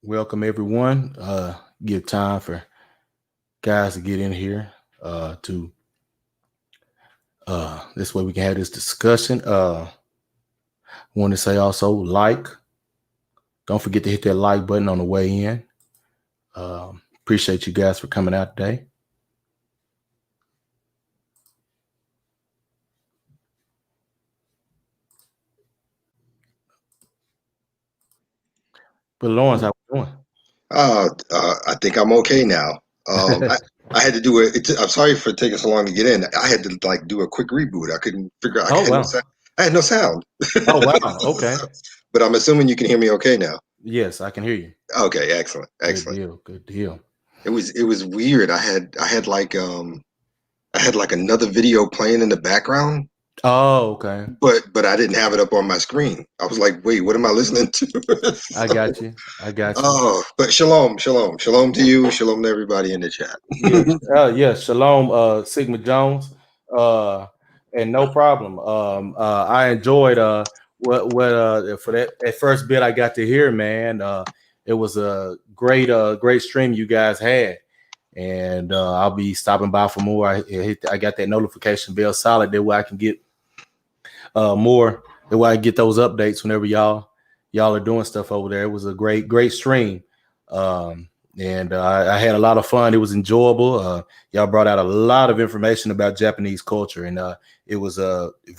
Welcome everyone. Give time for guys to get in here to this way we can have this discussion. Want to say also don't forget to hit that like button on the way in. Appreciate you guys for coming out today. But Lawrence, how you doing? I think I'm okay now. I had to do it. I'm sorry for taking so long to get in. I had to like do a quick reboot. I couldn't figure out. I Oh had no wow. sound. I had no sound. Oh wow. Okay. But I'm assuming you can hear me okay now. Yes, I can hear you. Okay, excellent, Good excellent. deal. Good deal. It was weird. I had like another video playing in the background, Oh, okay. but I didn't have it up on my screen. I was like, wait, what am I listening to? I So, got you. I got you. oh, but shalom, shalom, shalom to you, shalom to everybody in the chat. Yeah, Shalom, Sigma Jones, uh, and no problem. I enjoyed what for that first bit I got to hear, man. It was a great stream you guys had, and I'll be stopping by for more. I got that notification bell solid that way I can get more. That way I get those updates whenever y'all are doing stuff over there. It was a great stream. And I had a lot of fun. It was enjoyable. Y'all brought out a lot of information about Japanese culture, and it was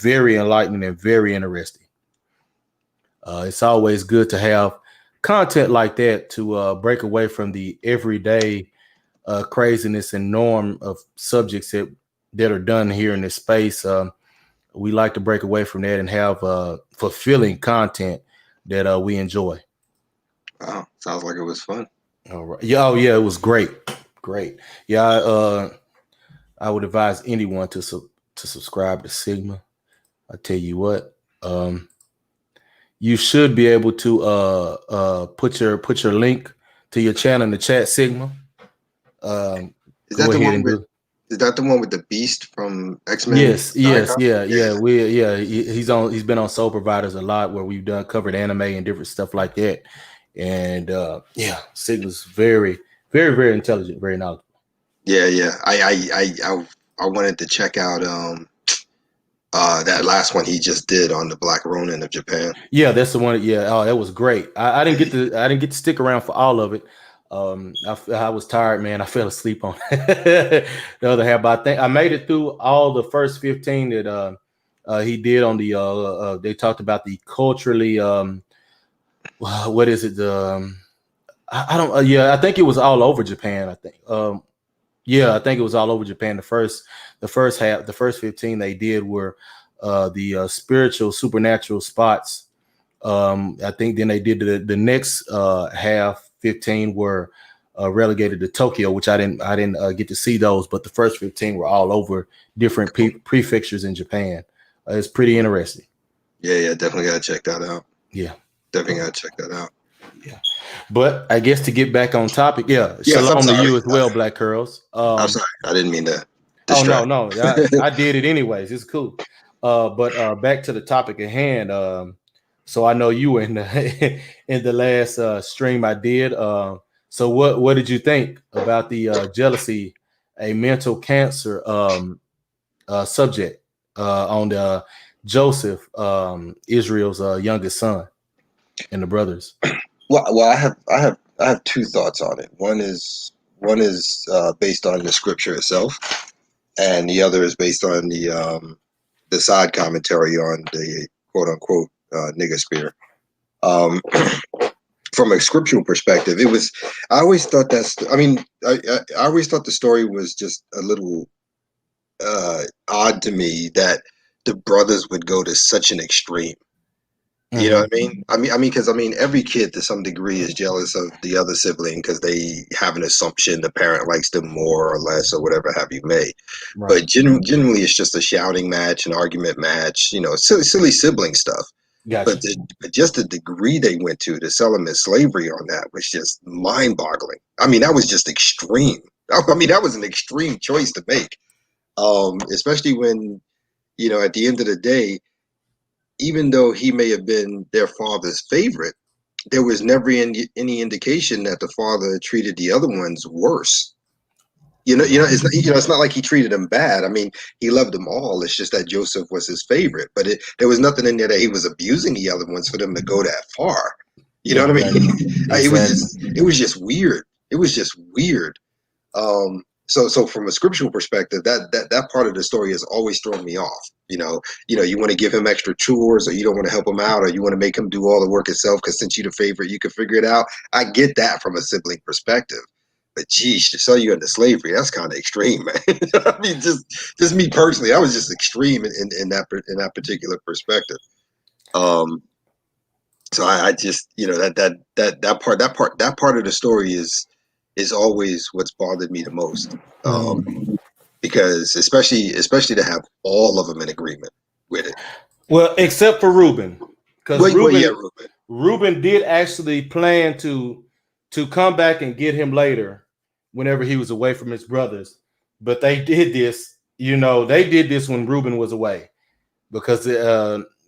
very enlightening and very interesting. It's always good to have content like that to break away from the everyday craziness and norm of subjects that are done here in this space. We like to break away from that and have fulfilling content that we enjoy. Wow, sounds like it was fun. All right. Yeah. Oh, yeah. It was great. Great. Yeah. I would advise anyone to subscribe to Sigma. I tell you what. You should be able to put your link to your channel in the chat, Sigma. Is Go that the ahead one and with do. is that the one with the Beast from X-Men Yes, die yes, costume? yeah, Yeah, yeah. He's been on Soul Providers a lot where we've done covered anime and different stuff like that. And Sigma's very intelligent, very knowledgeable. yeah, yeah. I wanted to check out that last one he just did on the Black Ronin of Japan. Yeah, that's the one. Yeah, oh, that was great. I Yeah, didn't get to stick around for all of it. I was tired, man. I fell asleep on the other half, but I think I made it through all the first 15 that he did on the. They talked about the culturally. What is it? I don't. Yeah, I think it was all over Japan. I think. Yeah, I think it was all over Japan. The first 15 they did were the spiritual, supernatural spots. I think then they did the next half 15 were relegated to Tokyo, which I didn't get to see those, but the first 15 were all over different prefectures in Japan. It's pretty interesting. yeah. Definitely gotta check that out. Yeah. Definitely gotta check that out. Yeah. But I guess to get back on topic, yeah, Yes, I'm shalom to sorry. you as well, Black Curls. I'm sorry. I didn't mean to Oh no, distract. no, I did it anyways. It's cool. But back to the topic at hand. So I know you were in the in the last stream I did. So what did you think about the jealousy, a mental cancer subject on the Joseph, Israel's youngest son, and the brothers? Well, I have two thoughts on it. One is based on the scripture itself, and the other is based on the side commentary on the quote unquote nigger spear. Um, from a scriptural perspective, it was. I always thought that's. I mean, I always thought the story was just a little odd to me that the brothers would go to such an extreme. You know Mm-hmm. what I mean? Because every kid to some degree is jealous of the other sibling because they have an assumption the parent likes them more or less or whatever have you may. Right. But generally, it's just a shouting match, an argument match, silly sibling stuff. But, Gotcha. but just the degree they went to sell them as slavery on that was just mind-boggling. I mean, that was just extreme. I mean, that was an extreme choice to make, especially when at the end of the day, even though he may have been their father's favorite, there was never any indication that the father treated the other ones worse. It's not, it's not like he treated them bad. I mean, he loved them all. It's just that Joseph was his favorite, but there was nothing in there that he was abusing the other ones for them to go that far. You know what I mean? Exactly. Exactly. It was just weird. It was just weird. So from a scriptural perspective, that part of the story has always thrown me off. You want to give him extra chores, or you don't want to help him out, or you want to make him do all the work himself because since you're the favorite, you can figure it out. I get that from a sibling perspective, but geez, to sell you into slavery, that's kind of extreme, man. I mean, just me personally, I was just extreme in that particular perspective. Um, so I just that part of the story is always what's bothered me the most. Mhm. Because especially to have all of them in agreement with it. Well, except for Reuben, because Well, yeah, Reuben Ruben. Reuben did actually plan to come back and get him later, whenever he was away from his brothers. But they did this, they did this when Reuben was away, because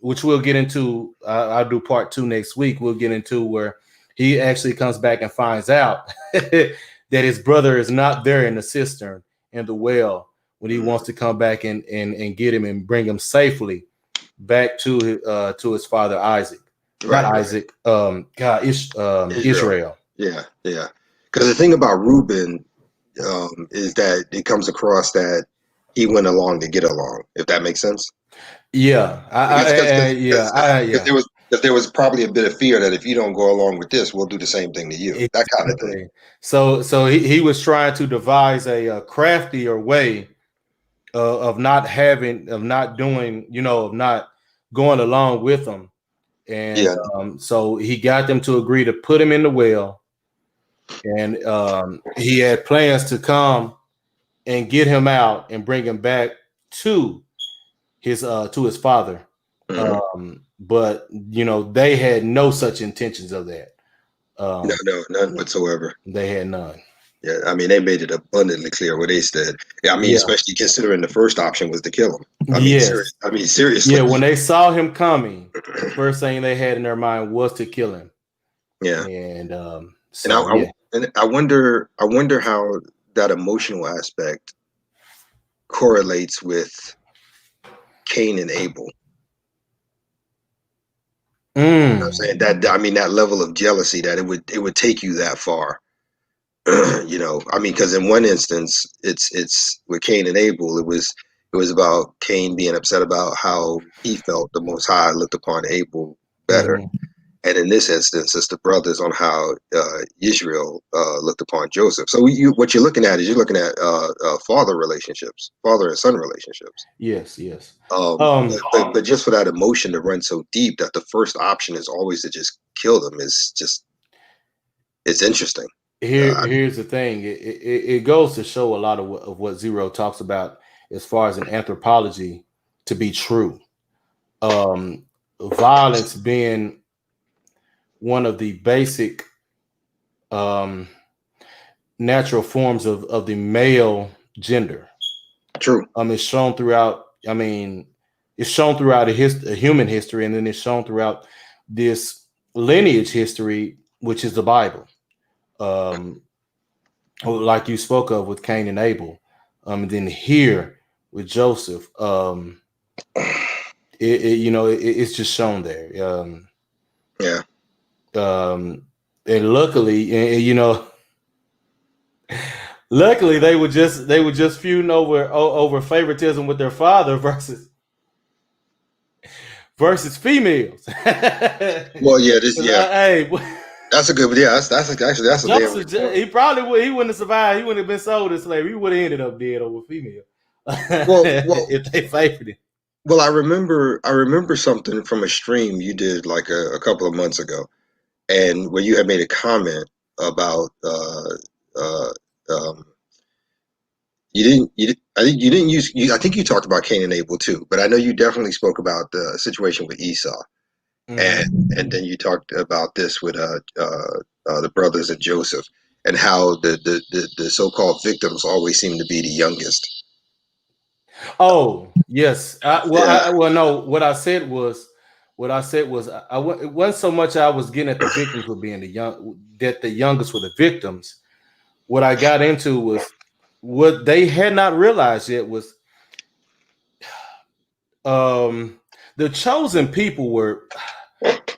which we'll get into. I'll do part two next week. We'll get into where he actually comes back and finds out that his brother is not there in the cistern in the well when he wants to come back and get him and bring him safely back to his father Isaac, not Right. Isaac. God, Israel. Israel. Yeah, yeah. Because the thing about Reuben is that it comes across that he went along to get along. If that makes sense. Yeah, Because yeah. there was probably a bit of fear that if you don't go along with this, we'll do the same thing to you. That kind of thing. Exactly. So he was trying to devise a craftier way of not doing, of not going along with them. And Yeah. so he got them to agree to put him in the well. And he had plans to come and get him out and bring him back to his father. Hmm. But they had no such intentions of that. No, Um, no, none whatsoever. they had none. Yeah, I mean, they made it abundantly clear what they said. Yeah, I mean, Yeah. especially considering the first option was to kill him. Yes. Seriously. Yeah. When they saw him coming, the first thing they had in their mind was to kill him. Yeah, And and so yeah. I wonder how that emotional aspect correlates with Cain and Abel. You know what I'm Mm. saying? I mean, that level of jealousy that it would take you that far. I mean, because in one instance, it's with Cain and Abel. It was about Cain being upset about how he felt the Most High looked upon Abel better, Hmm. and in this instance, it's the brothers on how Israel looked upon Joseph. So what you're looking at is you're looking at father relationships, father and son relationships. Yes. Yes. But just for that emotion to run so deep that the first option is always to just kill them is just it's interesting. Here's the thing. It goes to show a lot of what Zero talks about as far as an anthropology to be true. Um, Violence being one of the basic um, natural forms of the male gender. True. It's shown throughout. I mean, it's shown throughout a human history, and then it's shown throughout this lineage history, which is the Bible. Um, like you spoke of with Cain and Abel, and then here with Joseph, it's just shown there. Yeah. And luckily, luckily they were just feuding over favoritism with their father versus females. Well, yeah. This. Yeah. Hey, That's a good. Yeah. That's a damn Joseph, good point. he wouldn't have survived. He wouldn't have been sold as slavery. He would have ended up dead over female Well, well, if they favored him. well. I remember something from a stream you did like a couple of months ago, and where you had made a comment about uh, um, you didn't you. I think you didn't use. I think you talked about Cain and Abel too, but I know you definitely spoke about the situation with Esau, and Mm-hmm. then you talked about this with the brothers and Joseph, and how the so-called victims always seem to be the youngest. Oh yes. Yeah. Well, no. What I said was What I said was it wasn't so much I was getting at the victims for being the youngest were the victims. What I got into was what they had not realized yet was the chosen people were,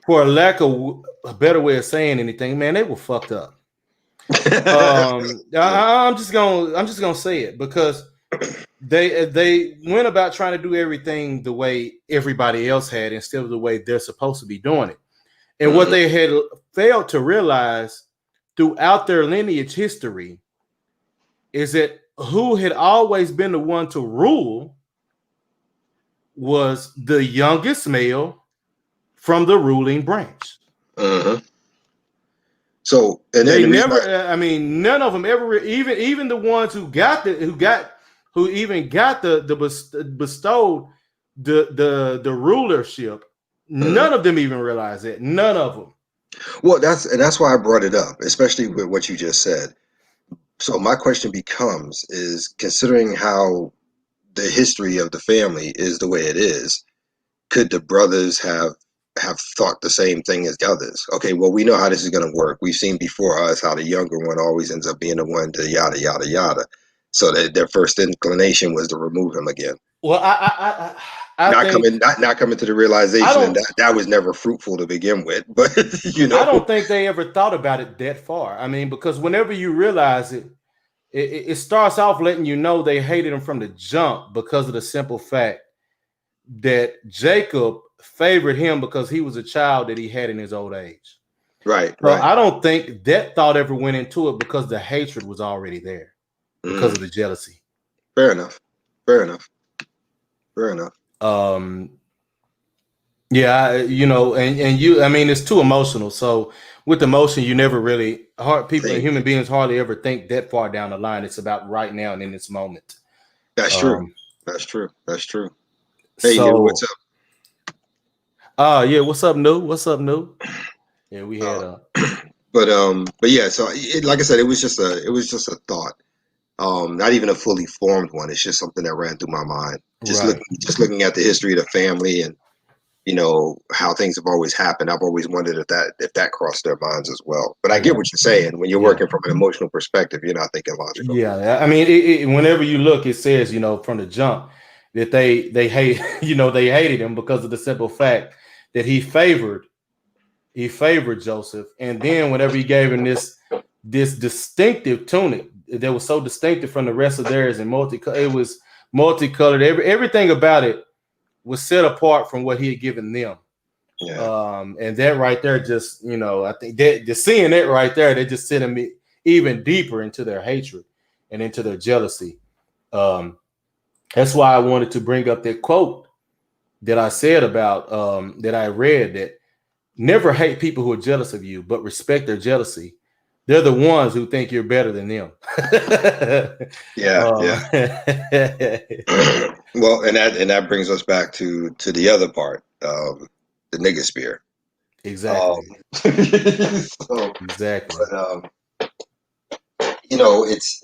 for a lack of a better way of saying anything, man, they were fucked up. I'm just gonna say it because they went about trying to do everything the way everybody else had instead of the way they're supposed to be doing it. And what they had failed to realize throughout their lineage history is that who had always been the one to rule was the youngest male from the ruling branch. So, and They the reason never. I mean, none of them ever. Even the ones who even got the bestowed the rulership. None of them even realized it. None of them. well, that's why I brought it up, especially with what you just said. So my question becomes: is considering how the history of the family is the way it is, could the brothers have thought the same thing as the others? Okay, well, we know how this is going to work. We've seen before us how the younger one always ends up being the one to yada yada yada. So their first inclination was to remove him again, Well, I think not coming to the I realization, and don't that was never fruitful to begin with. But you I know, don't think they ever thought about it that far. I mean, because whenever you realize it starts off letting you know they hated him from the jump because of the simple fact that Jacob favored him because he was a child that he had in his old age. right, So right, I don't think that thought ever went into it because the hatred was already there because of the jealousy. fair enough, fair enough, fair enough. Um, yeah, and you, I mean, it's too emotional. So with emotion, you never really Think human beings hardly ever think that far down the line. It's about right now and in this moment. that's true. Um, That's true. That's true. Hey, New, what's so, yeah, what's up, new? What's up, new? Yeah, we had up? But yeah. So, like I said, it was just a thought. Not even a fully formed one. It's just something that ran through my mind. right, Just looking at the history of the family and how things have always happened. I've always wondered if that crossed their minds as well. But I get right, what you're saying. When you're yeah. working from an emotional perspective, you're not thinking logical. Yeah, I mean, whenever you look, it says from the jump that they hate they hated him because of the simple fact that he favored Joseph, and then whenever he gave him this distinctive tunic that was so distinctive from the rest of theirs and it was multicolored. Everything about it was set apart from what he had given them. Yeah. And that right there, just I think that just seeing it right there, they just sent him even deeper into their hatred and into their jealousy. Um, that's why I wanted to bring up that quote that I said about that I read that never hate people who are jealous of you, but respect their jealousy. They're the ones who think you're better than them. Yeah. Yeah. Well, and that brings us back to the other part, the nigga spear. Um, Exactly. so, Exactly. but it's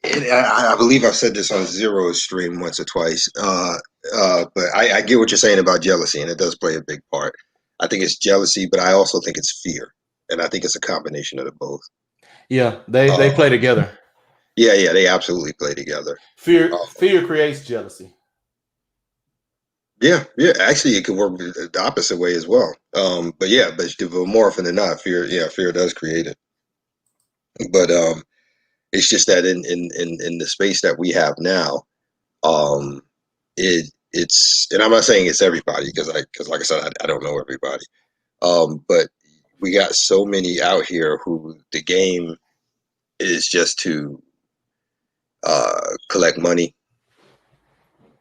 I believe I've said this on Zero stream once or twice. But I get what you're saying about jealousy, and it does play a big part. I think it's jealousy, but I also think it's fear, and I think it's a combination of the both. Yeah, they play Um, together. yeah, yeah, they absolutely play together. Fear creates jealousy. Yeah, yeah. Actually, it could work the opposite way as well. But yeah, but more often than not, fear does create it. But it's just that in the space that we have now, um, it's and I'm not saying it's everybody because like I said, I don't know everybody. But we got so many out here who the game is just to collect money,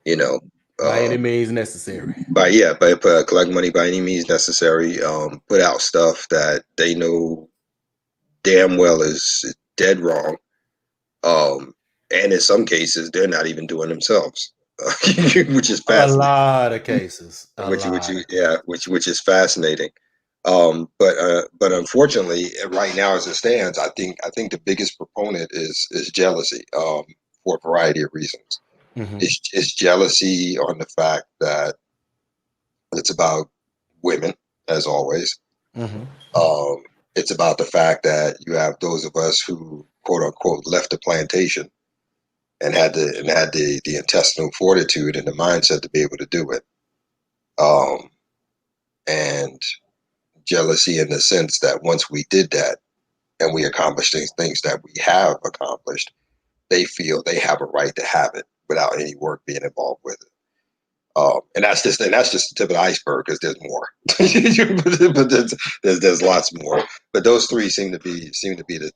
you know, By any um, means necessary. by collect money by any means necessary. Put out stuff that they know damn well is dead wrong. And in some cases, they're not even doing themselves, which is A fascinating. lot of cases. A Which lot of yeah, cases. which is fascinating. But unfortunately, right now as it stands, I think the biggest proponent is jealousy, for a variety of reasons. Hmm. It's jealousy on the fact that It's about women, as always. Mm-hmm. Um, it's about the fact that you have those of us who, quote unquote, left the plantation and had the intestinal fortitude and the mindset to be able to do it. Um, and jealousy in the sense that once we did that and we accomplished things that we have accomplished, they feel they have a right to have it without any work being involved with it. And that's just the tip of the iceberg because there's more, but there's lots more. But those three seem to be the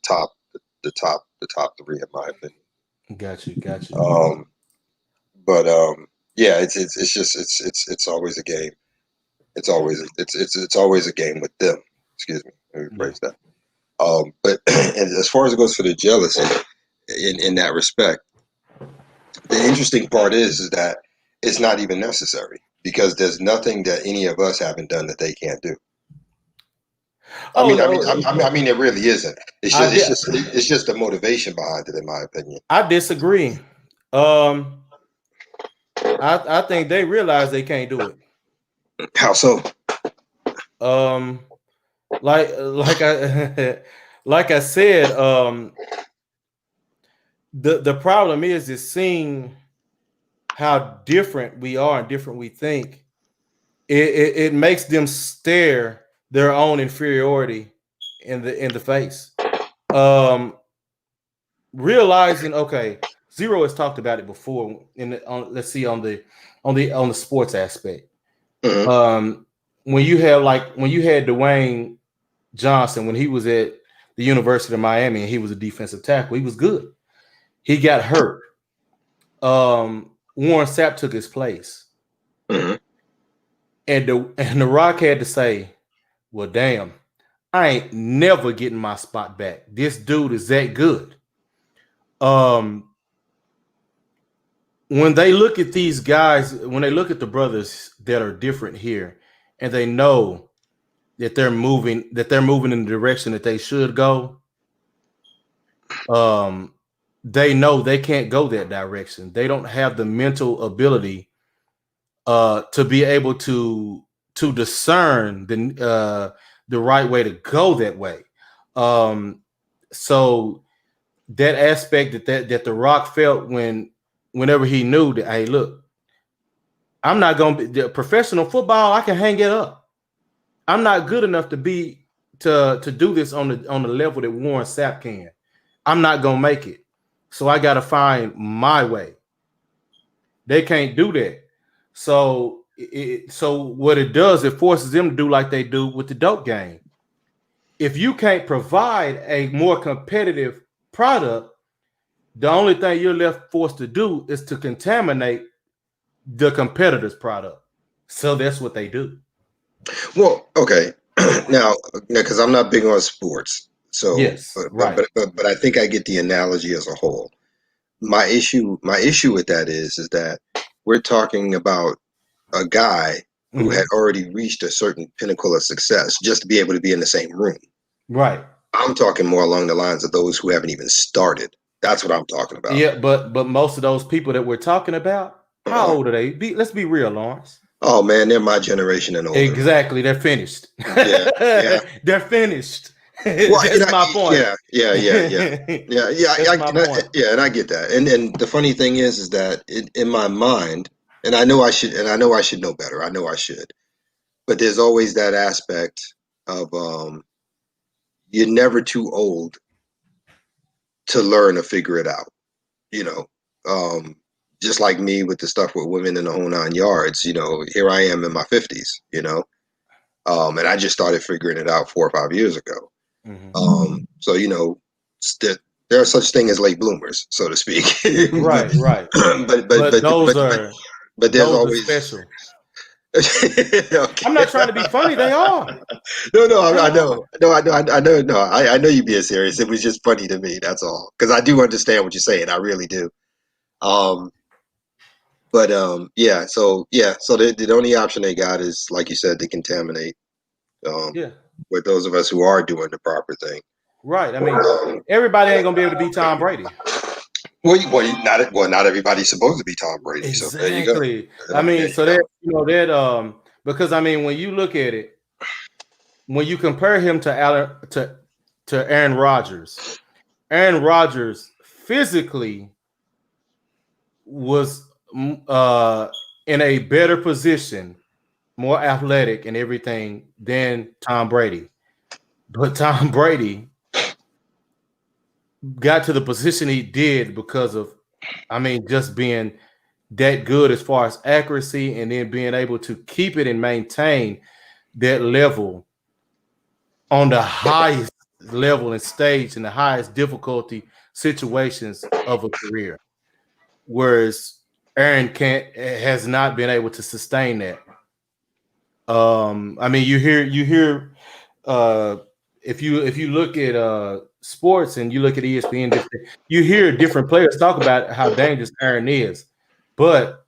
top the top three in my opinion. Got you. Got you. Um, but yeah, it's always a game. It's always a game with them. Excuse me, let me Yeah. rephrase that. But and as far as it goes for the jealousy, in that respect, the interesting part is that it's not even necessary because there's nothing that any of us haven't done that they can't do. I Oh mean, I mean, no, I mean, it really isn't. It's I just, it's di- just, it's just the motivation behind it, in my opinion. I disagree. Um, I think they realize they can't do it. How so? Um, like I like I said, the problem is seeing how different we are and different we think. It makes them stare their own inferiority in the face. Um, realizing, okay, Zero has talked about it before. Let's see on the sports aspect. Hmm. Um, when you had Dwayne Johnson when he was at the University of Miami and he was a defensive tackle, he was good. He got hurt. Warren Sapp took his place, Hmm. and the Rock had to say, "Well, damn, I ain't never getting my spot back. This dude is that good." Um, when they look at these guys, when they look at the brothers that are different here, and they know that they're moving in the direction that they should go, um, they know they can't go that direction. They don't have the mental ability to be able to discern the right way to go that way. Um, so that aspect that the Rock felt whenever he knew that, hey, look, I'm not gonna be the professional football. I can hang it up. I'm not good enough to do this on the level that Warren Sapp can. I'm not gonna make it. So I gotta find my way. They can't do that. So what it does, it forces them to do like they do with the dope game. If you can't provide a more competitive product, the only thing you're left forced to do is to contaminate the competitor's product. So that's what they do. Well, okay. Now, because I'm not big on sports, so Yes, right. but I think I get the analogy as a whole. My issue with that is that we're talking about a guy who had Hmm. already reached a certain pinnacle of success just to be able to be in the same room. Right. I'm talking more along the lines of those who haven't even started. That's what I'm talking about. Yeah, but most of those people that we're talking about, how Uh-huh. old are they? Let's be real, Lawrence. Oh man, they're my generation and older. Exactly, they're finished. Yeah, yeah. They're finished. Well, That's my point. yeah. That's my point. Yeah, and I get that. And the funny thing is that in my mind, and I know I should know better. I know I should, but there's always that aspect of you're never too old to learn or figure it out. You know, um, just like me with the stuff with women in the whole 9 yards. Here I am in my 50s. And I just started figuring it out 4 or 5 years ago. Hmm. So st- there are such thing as late bloomers, so to speak. but, Right, right. but but But but but but but there's those are always special. I'm okay. not trying to be funny. They are. No, They I are. know, no, I know, no, I know you being serious. It was just funny to me. That's all, because I do understand what you're saying. I really do. Um, but so the only option they got is, like you said, to contaminate. Um, Yeah. with those of us who are doing the proper thing. Right. I mean, everybody ain't gonna be able to be Tom Brady. Not everybody's supposed to be Tom Brady. So there you go. Exactly. I There mean, you so go. that because I mean, when you look at it, when you compare him to Aaron Rodgers physically was in a better position, more athletic and everything than Tom Brady. But Tom Brady got to the position he did because of, I mean, just being that good as far as accuracy and then being able to keep it and maintain that level on the highest level and stage and the highest difficulty situations of a career. Whereas Aaron can't has not been able to sustain that. I mean, you hear uh if you look at sports and you look at ESPN, you hear different players talk about how dangerous Aaron is. But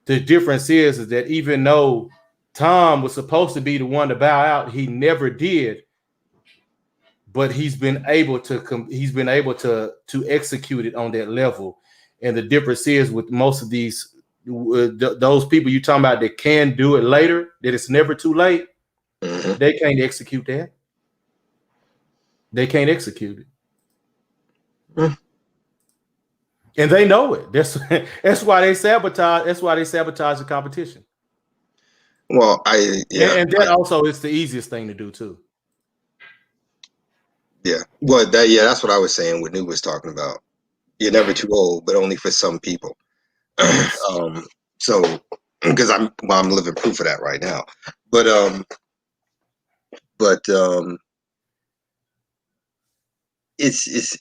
the difference is that even though Tom was supposed to be the one to bow out, he never did. But he's been able to execute it on that level. And the difference is with most of these those people you talking about that can do it later, that it's never too late. Mm-hmm. They can't execute that. They can't execute it. Mm. And they know it. That's why they sabotage. That's why they sabotage the competition. Well, And that also is the easiest thing to do too. yeah. Well, that's what I was saying. What New was talking about. You're never too old, but only for some people. Yes. um, so because I'm living proof of that right now. But but it's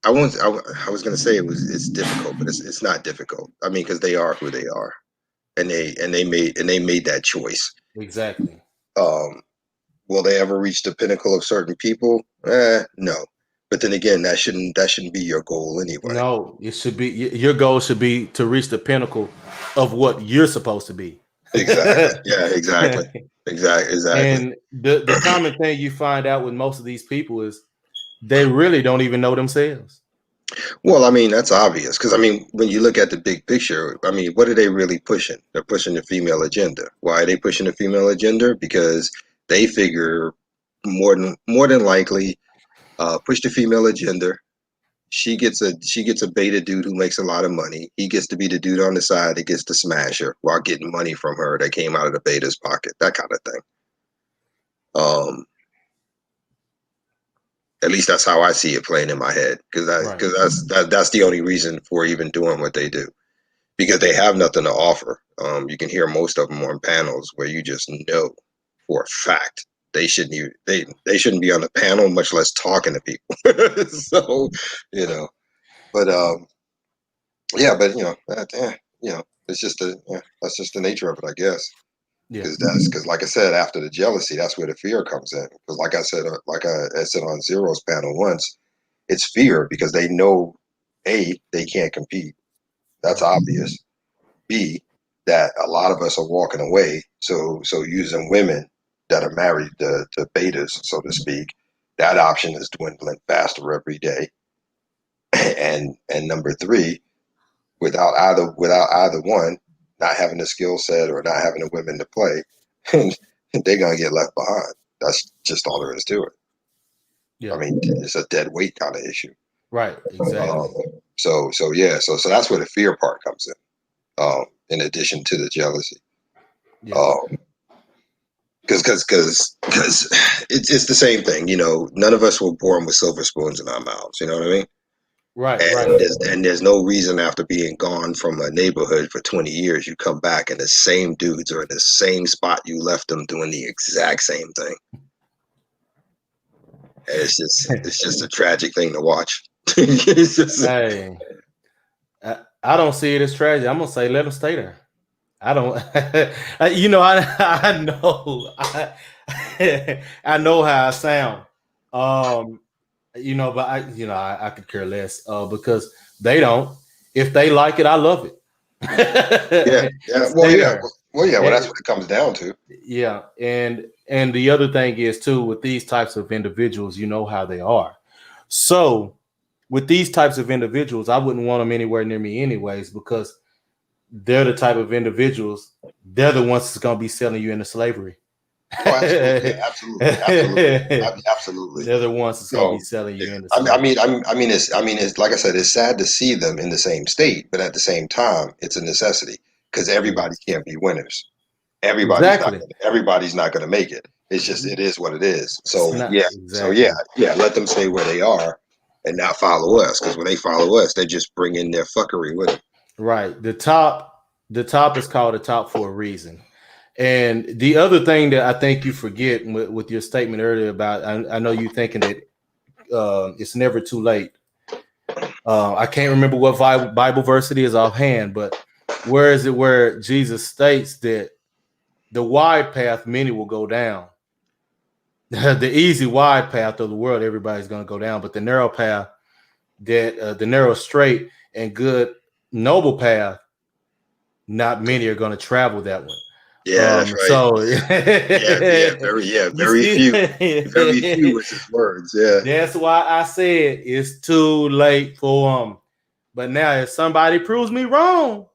I was gonna say it's difficult, but it's not difficult. I mean, because they are who they are, and they made that choice. Exactly. Um, will they ever reach the pinnacle of certain people? No. But then again, that shouldn't be your goal anyway. No, it should be your goal should be to reach the pinnacle of what you're supposed to be. Exactly. Yeah. Exactly. Exactly. Exactly. And the common thing you find out with most of these people is they really don't even know themselves. Well, I mean, that's obvious because I mean, when you look at the big picture, I mean, what are they really pushing? They're pushing the female agenda. Why are they pushing the female agenda? Because they figure more than likely, push the female agenda. She gets a beta dude who makes a lot of money. He gets to be the dude on the side that gets to smash her while getting money from her that came out of the beta's pocket. That kind of thing. Um, at least that's how I see it playing in my head because Right. that's the only reason for even doing what they do. Because they have nothing to offer. You can hear most of them on panels where you just know for a fact they shouldn't be on the panel, much less talking to people. So, you know, but yeah, but it's just that's just the nature of it, I guess. Yeah. Because like I said, after the jealousy, that's where the fear comes in. Because like I said on Zero's panel once, it's fear because they know they can't compete. That's Right. obvious. B, that a lot of us are walking away. So using women that are married to betas, so to speak, that option is dwindling faster every day. And number three, without either one, not having the skill set or not having the women to play, they're gonna get left behind. That's just all there is to it. I Yeah. mean, it's a dead weight kind of issue. Right. Um, Exactly. so that's where the fear part comes in. In addition to the jealousy. Yeah. Um, because it's the same thing. None of us were born with silver spoons in our mouths. You know what I mean? Right. And Right. there's no reason after being gone from a neighborhood for 20 years, you come back and the same dudes are in the same spot you left them doing the exact same thing. And it's just a tragic thing to watch. It's just, Hey, I don't see it as tragedy. I'm gonna say let them stay there. I don't. I know. I know how I sound. Um, but I could care less. Because they don't. If they like it, I love yeah, it. yeah. Stay there. Well, that's And, what it comes down to. yeah, and the other thing is too with these types of individuals, you know how they are. So with these types of individuals, I wouldn't want them anywhere near me anyways, because they're the type of individuals, they're the ones that's going to be selling you into slavery. Oh, absolutely, yeah, absolutely, absolutely, absolutely. They're the ones that's going to be So, selling yeah, you into I mean, I slavery. mean, it's like I said, it's sad to see them in the same state, but at the same time, it's a necessity because everybody Yes. can't be winners. Exactly. Everybody's not going to make it. It's just it is what it is. It's So not yeah, exactly let them stay where they are and not follow us because when they follow us, they just bring in their fuckery with them. right. The top is called the top for a reason. And the other thing that I think you forget with your statement earlier about, I know you thinking that it's never too late. I can't remember what Bible verse it is offhand, but where is it where Jesus states that the wide path many will go down? The easy wide path of the world, everybody's going to go down, but the narrow path, that the narrow, straight, and good, noble path, not many are going to travel that one. Yeah, that's right. So you very few, very few see, was his words. Yeah. that's why I said it's too late for them. But now, if somebody proves me wrong,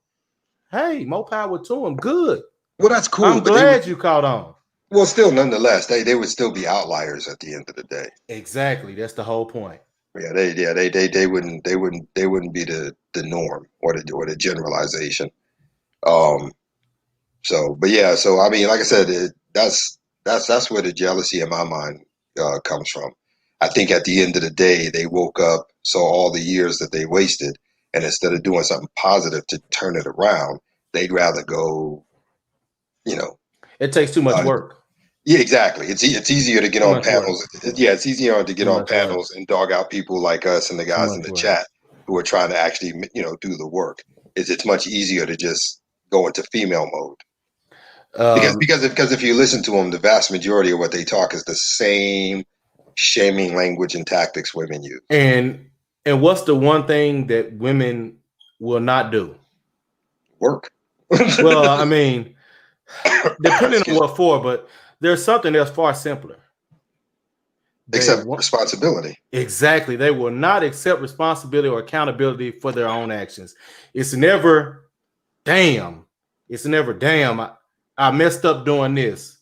hey, more power to them. Good. Well, that's cool, I'm but they would. glad you caught on. Well, still, nonetheless, they would still be outliers at the end of the day. Exactly. That's the whole point. They wouldn't be the norm or the generalization. Um, so, but yeah, so I mean, like I said, that's where the jealousy in my mind comes from. I think at the end of the day, they woke up, saw all the years that they wasted, and instead of doing something positive to turn it around, they'd rather go, you know, It takes too much uh, work. yeah, exactly. It's easier to get Too on much work. panels. Yeah, it's easier to get Too on much work. panels and dog out people like us and the Too guys in much the work. chat who are trying to actually, do the work. It's much easier to just go into female mode Um, because if you listen to them, the vast majority of what they talk is the same shaming language and tactics women use. and and what's the one thing that women will not do? Work. Well, I mean, depending on Excuse me. what for, but there's something that's far simpler. They Accept want responsibility. exactly. They will not accept responsibility or accountability for their own actions. It's never damn. It's never damn. I messed up doing this.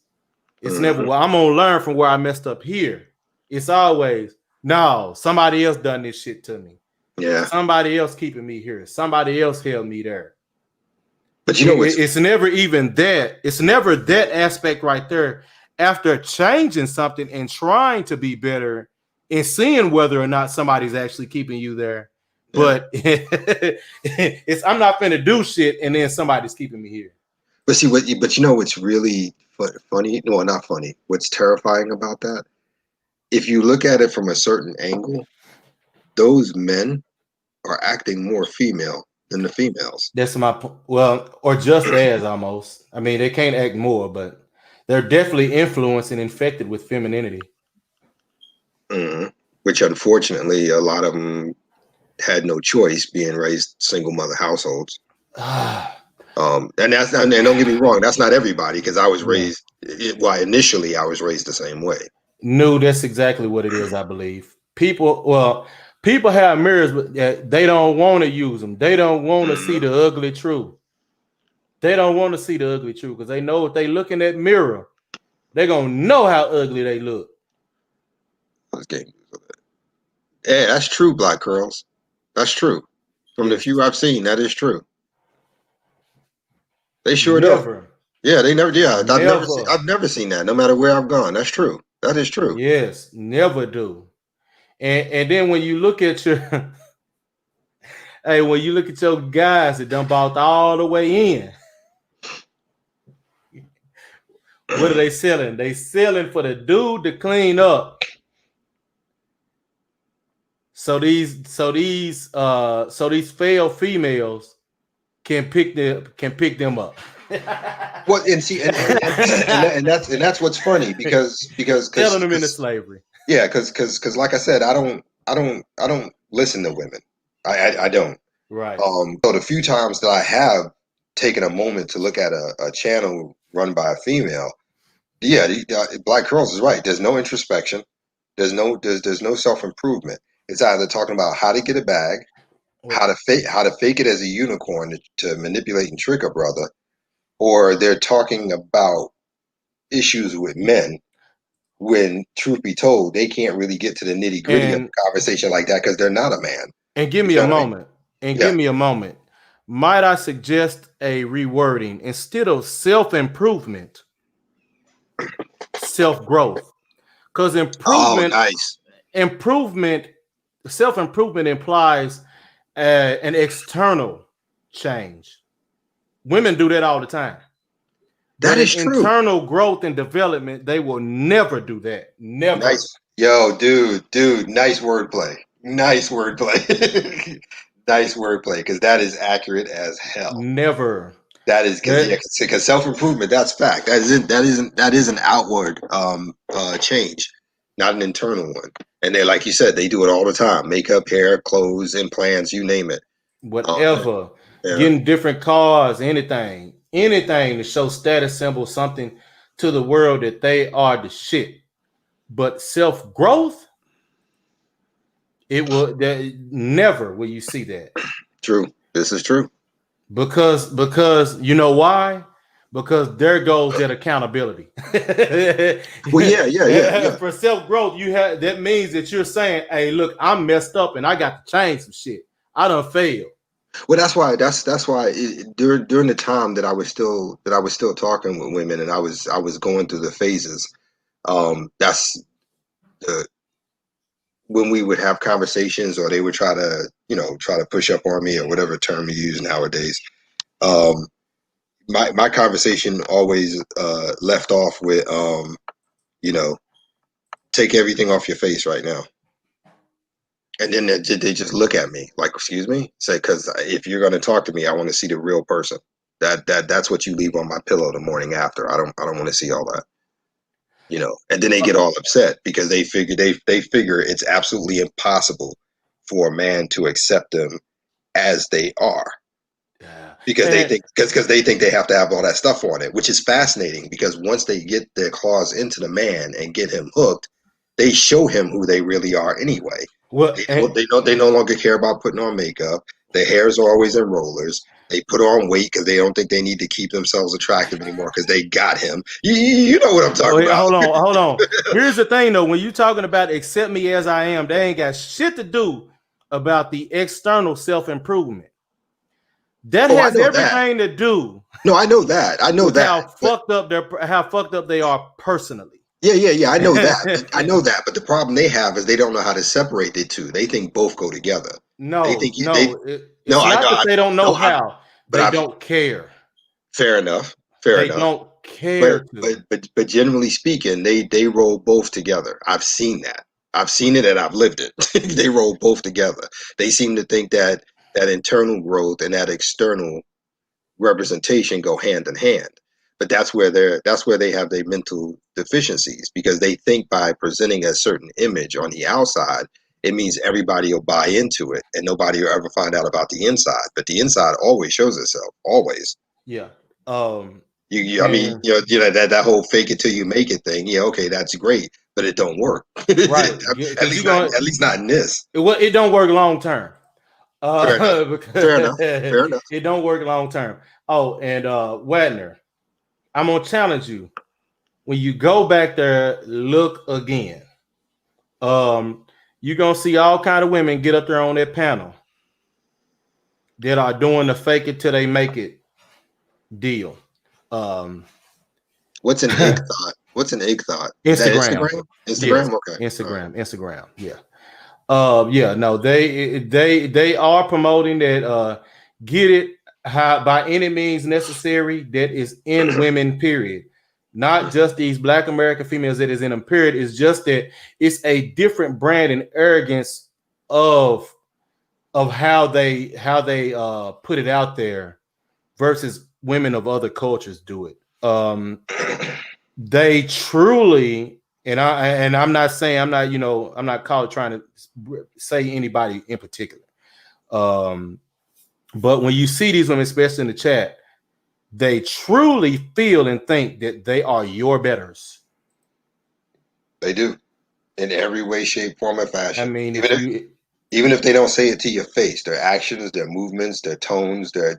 It's never, Hmm. well, I'm gonna learn from where I messed up here. It's always, no, somebody else done this shit to me. Yeah, Somebody else keeping me here. Somebody else held me there. but you know what's It's never even that. It's never that aspect right there. After changing something and trying to be better and seeing whether or not somebody's actually keeping you there. yeah. But it's I'm not finna do shit and then somebody's keeping me here. But see what? But you know what's really funny? No, not funny. What's terrifying about that? If you look at it from a certain angle, those men are acting more female than the females. That's my well, or just as almost. I mean, they can't act more, but they're definitely influenced and infected with femininity. Hmm. Which unfortunately, a lot of them had no choice being raised single mother households. And that's not, and don't get me wrong, that's not everybody because I was Yeah. raised. Well, initially, I was raised the same way. No, that's exactly what it is, I believe. People have mirrors, but they don't want to use them. They don't want to see Hmm. the ugly truth. They don't want to see the ugly truth because they know if they look in that mirror, they're gonna know how ugly they look. Yeah, that's true, Black Curls. That's true. From the Yes, few I've seen, that is true. They sure don't. never, Yeah, they never. Yeah, never. I've never seen that. No matter where I've gone, that's true. That is true. Yes, never do. And then when you look at your hey, when you look at your guys that dump out all the way in, what are they selling? They selling for the dude to clean up. So these failed females can pick them up. Well, and see, and that's what's funny Selling them into because slavery. yeah, because like I said, I don't listen to women. I don't. Right. So the few times that I have taken a moment to look at a channel run by a female, yeah, Black Girls is right. There's no introspection. There's no self improvement. It's either talking about how to get a bag, how to fake it as a unicorn to manipulate and trick a brother, or they're talking about issues with men when, truth be told, they can't really get to the nitty gritty of and a conversation like that because they're not a man. and give You me a know what I mean? moment. And Yeah. give me a moment. Might I suggest a rewording instead of self-improvement, self-growth? Because Oh, nice. improvement, self-improvement implies an external change. Women do that all the time. That But in is true. internal growth and development, they will never do that. Never. Nice. Yo, dude, nice wordplay. Nice wordplay. Nice wordplay, because that is accurate as hell. Never. That is because, yeah, That because self improvement, that's fact. That is an outward change, not an internal one. And they, like you said, they do it all the time: makeup, hair, clothes, implants, you name it. Um, whatever. yeah, Getting different cars, anything. Anything to show status symbol, something to the world that they are the shit. But self-growth, it will never will you see that. true. This is true. Because you know why? Because there goes that accountability. Well, yeah. For self-growth, you have that means that you're saying, hey, look, I'm messed up and I got to change some shit. I done failed. Well, that's why during the time that I was still talking with women and I was going through the phases. That's the when we would have conversations or they would try to try to push up on me or whatever term you use nowadays. Um, my conversation always left off with you know take everything off your face right now. And then they just look at me like, excuse me, say, because if you're going to talk to me, I want to see the real person. That's what you leave on my pillow the morning after. I don't want to see all that, And then they get all upset because they figure it's absolutely impossible for a man to accept them as they are Yeah. because And they think they have to have all that stuff on it, which is fascinating because once they get their claws into the man and get him hooked, they show him who they really are anyway. well, and They no longer care about putting on makeup. Their hair's always in rollers. They put on weight because they don't think they need to keep themselves attractive anymore because they got him. You know what I'm talking wait, about. hold on. Here's the thing, though. When you talking about accept me as I am, they ain't got shit to do about the external self improvement. That Oh, I has know that. everything to do No, I know that. I know with that. But how fucked up they are personally. yeah. I know that. I know that. But the problem they have is they don't know how to separate the two. They think both go together. They No, think they. no, No, it's I not know. that they don't know No, I. how. But They I've don't care. fair enough. Fair They enough. don't care to. But generally speaking, they roll both together. I've seen that. I've seen it and I've lived it. They roll both together. They seem to think that internal growth and that external representation go hand in hand. But that's where they have their mental deficiencies because they think by presenting a certain image on the outside, it means everybody will buy into it and nobody will ever find out about the inside. But the inside always shows itself, always. Yeah. Um, I mean, and that whole fake it till you make it thing. Yeah, okay, that's great, but it don't work. right, because you're going. At least not in this. It don't work long term. Fair enough. Because Fair enough. Fair enough. it don't work long term. Oh, and Wagner, I'm gonna challenge you. When you go back there, look again. You're gonna see all kind of women get up there on that panel that are doing the fake it till they make it deal. Um, What's an egg thought? What's an egg thought? Is that Instagram, Instagram? yes, Instagram? Okay. All right. Instagram, yeah. Yeah, no, they are promoting that get it how, by any means necessary that is in women, period. Not just these black American females that is in them, period. It's just that it's a different brand and arrogance of how they put it out there versus women of other cultures do it. They truly, I'm not saying, I'm not trying to say anybody in particular. But when you see these women, especially in the chat, they truly feel and think that they are your betters. They do in every way, shape, form, or I fashion. mean, Even if Even if they don't say it to your face, their actions, their movements, their tones, they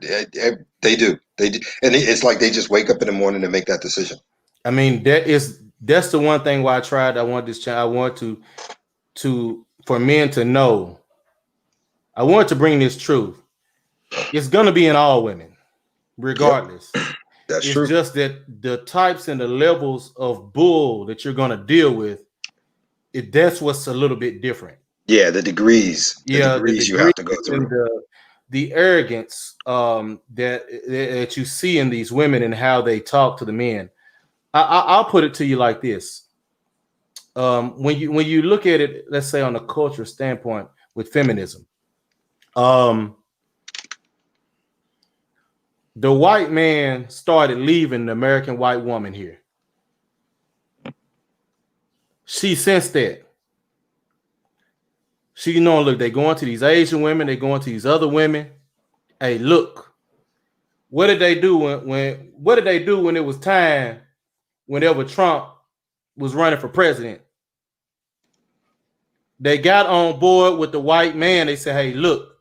do. They do. And it's like they just wake up in the morning and make that decision. I mean, that's the one thing why I tried. I want this channel. I want to for men to know. I want to bring this truth. It's gonna be in all women, Yep, regardless. that's It's true. just that the types and the levels of bull that you're gonna deal with, that's what's a little bit different. Yeah, the Yeah, the degrees you degree have to go and through. the arrogance that you see in these women and how they talk to the men. I'll put it to you like this: when you look at it, let's say on a cultural standpoint with feminism, um, the white man started leaving the American white woman here. She sensed that. She look, they going to these Asian women, they going to these other women. Hey, look, what did they do when what did they do when it was time whenever Trump was running for president? They got on board with the white man. They said, hey, look,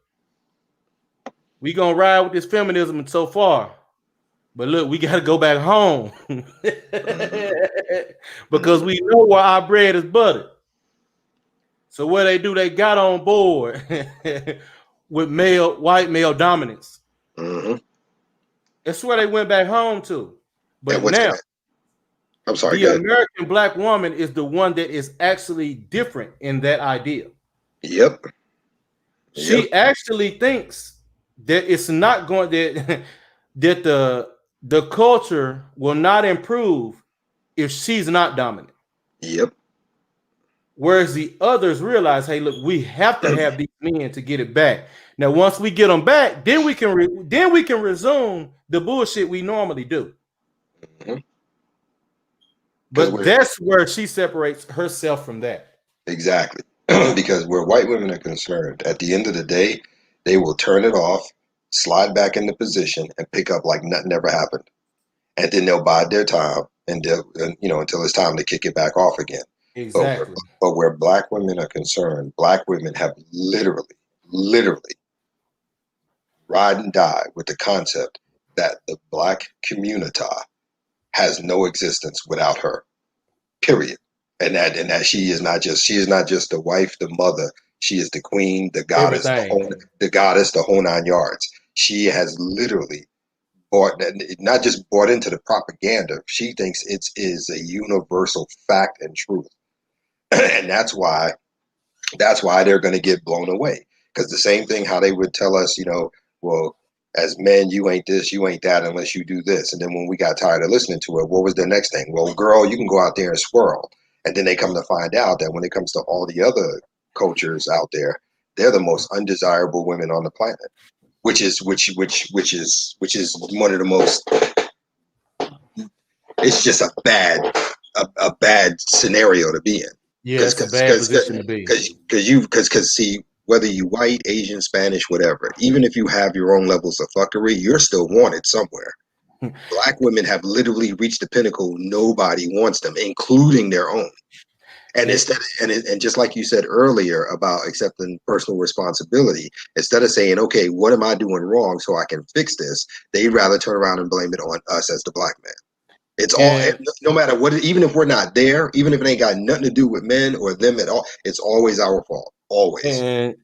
we gonna ride with this feminism and so far. But look, we got to go back home Hmm. because we know where our bread is buttered. So what they do, they got on board with white male dominance. Hmm. That's where they went back home to. And But what's now gonna? I'm sorry. the Go ahead. American black woman is the one that is actually different in that idea. Yep. Yep. She actually thinks that it's not going that that the culture will not improve if she's not dominant. Yep. Whereas the others realize, hey, look, we have to have these men to get it back. Now, once we get them back, then we can resume the bullshit we normally do. Because But we're that's where she separates herself from that. exactly because where white women are concerned, at the end of the day, they will turn it off, slide back into position, and pick up like nothing ever happened, and then they'll bide their time and until it's time to kick it back off again. But where Exactly. but where black women are concerned, black women have literally ride and die with the concept that the black community has no existence without her. Period. And that she is not just the wife, the mother. She is the queen, the goddess, Everything. the whole 9 yards. She has literally bought, not just bought into the propaganda. She thinks it is a universal fact and truth, and that's why they're going to get blown away. Because the same thing, how they would tell us, well, as men, you ain't this, you ain't that, unless you do this. And then when we got tired of listening to it, what was the next thing? Well, girl, you can go out there and swirl. And then they come to find out that when it comes to all the other cultures out there, they're the most undesirable women on the planet, which is one of the most. It's just a bad scenario to be in. Yeah, because it's a because bad because position to be. because see, whether you white, Asian, Spanish, whatever, even if you have your own levels of fuckery, you're still wanted somewhere. Black women have literally reached the pinnacle. Nobody wants them, including their own. And It, and just like you said earlier about accepting personal responsibility, instead of saying, okay, what am I doing wrong so I can fix this, they'd rather turn around and blame it on us as the black man. It's all, and no matter what, even if we're not there, even if it ain't got nothing to do with men or them at all, it's always our fault. Always. and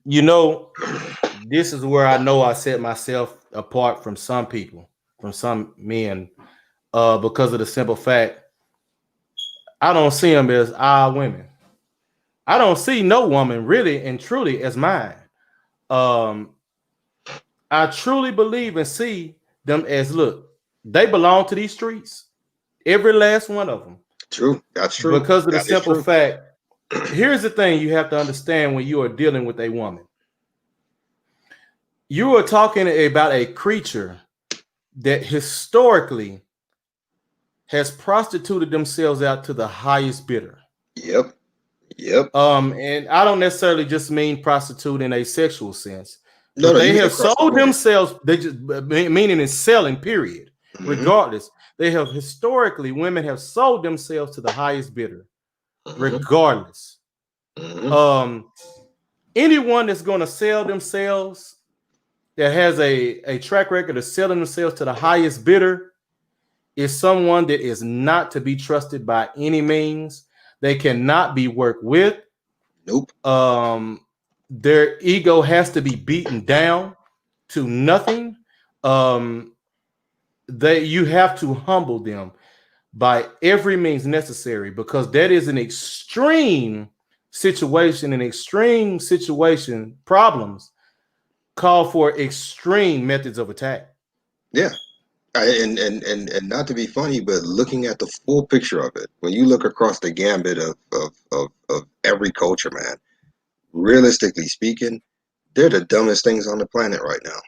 this is where I know I set myself apart from some people, from some men, because of the simple fact I don't see them as our women. I don't see no woman really and truly as mine. Um, I truly believe and see them as look, they belong to these streets, every last one of them, True. That's true. because of the That is simple true. fact. Here's the thing you have to understand when you are dealing with a woman. You are talking about a creature that historically has prostituted themselves out to the highest bidder. Yep. Yep. And I don't necessarily just mean prostitute in a sexual sense, No, but no, you they mean have across the sold board. themselves. They just meaning in selling. Period. Hmm. Regardless, they have historically women have sold themselves to the highest bidder. Hmm. Regardless, Hmm. um, anyone that's going to sell themselves, that has a track record of selling themselves to the highest bidder, is someone that is not to be trusted by any means. They cannot be worked with. Nope. Um, their ego has to be beaten down to nothing. Um, you have to humble them by every means necessary, because that is an extreme situation. An extreme situation problems call for extreme methods of attack. Yeah. And not to be funny, but looking at the full picture of it, when you look across the gambit of every culture, man, realistically speaking, they're the dumbest things on the planet right now.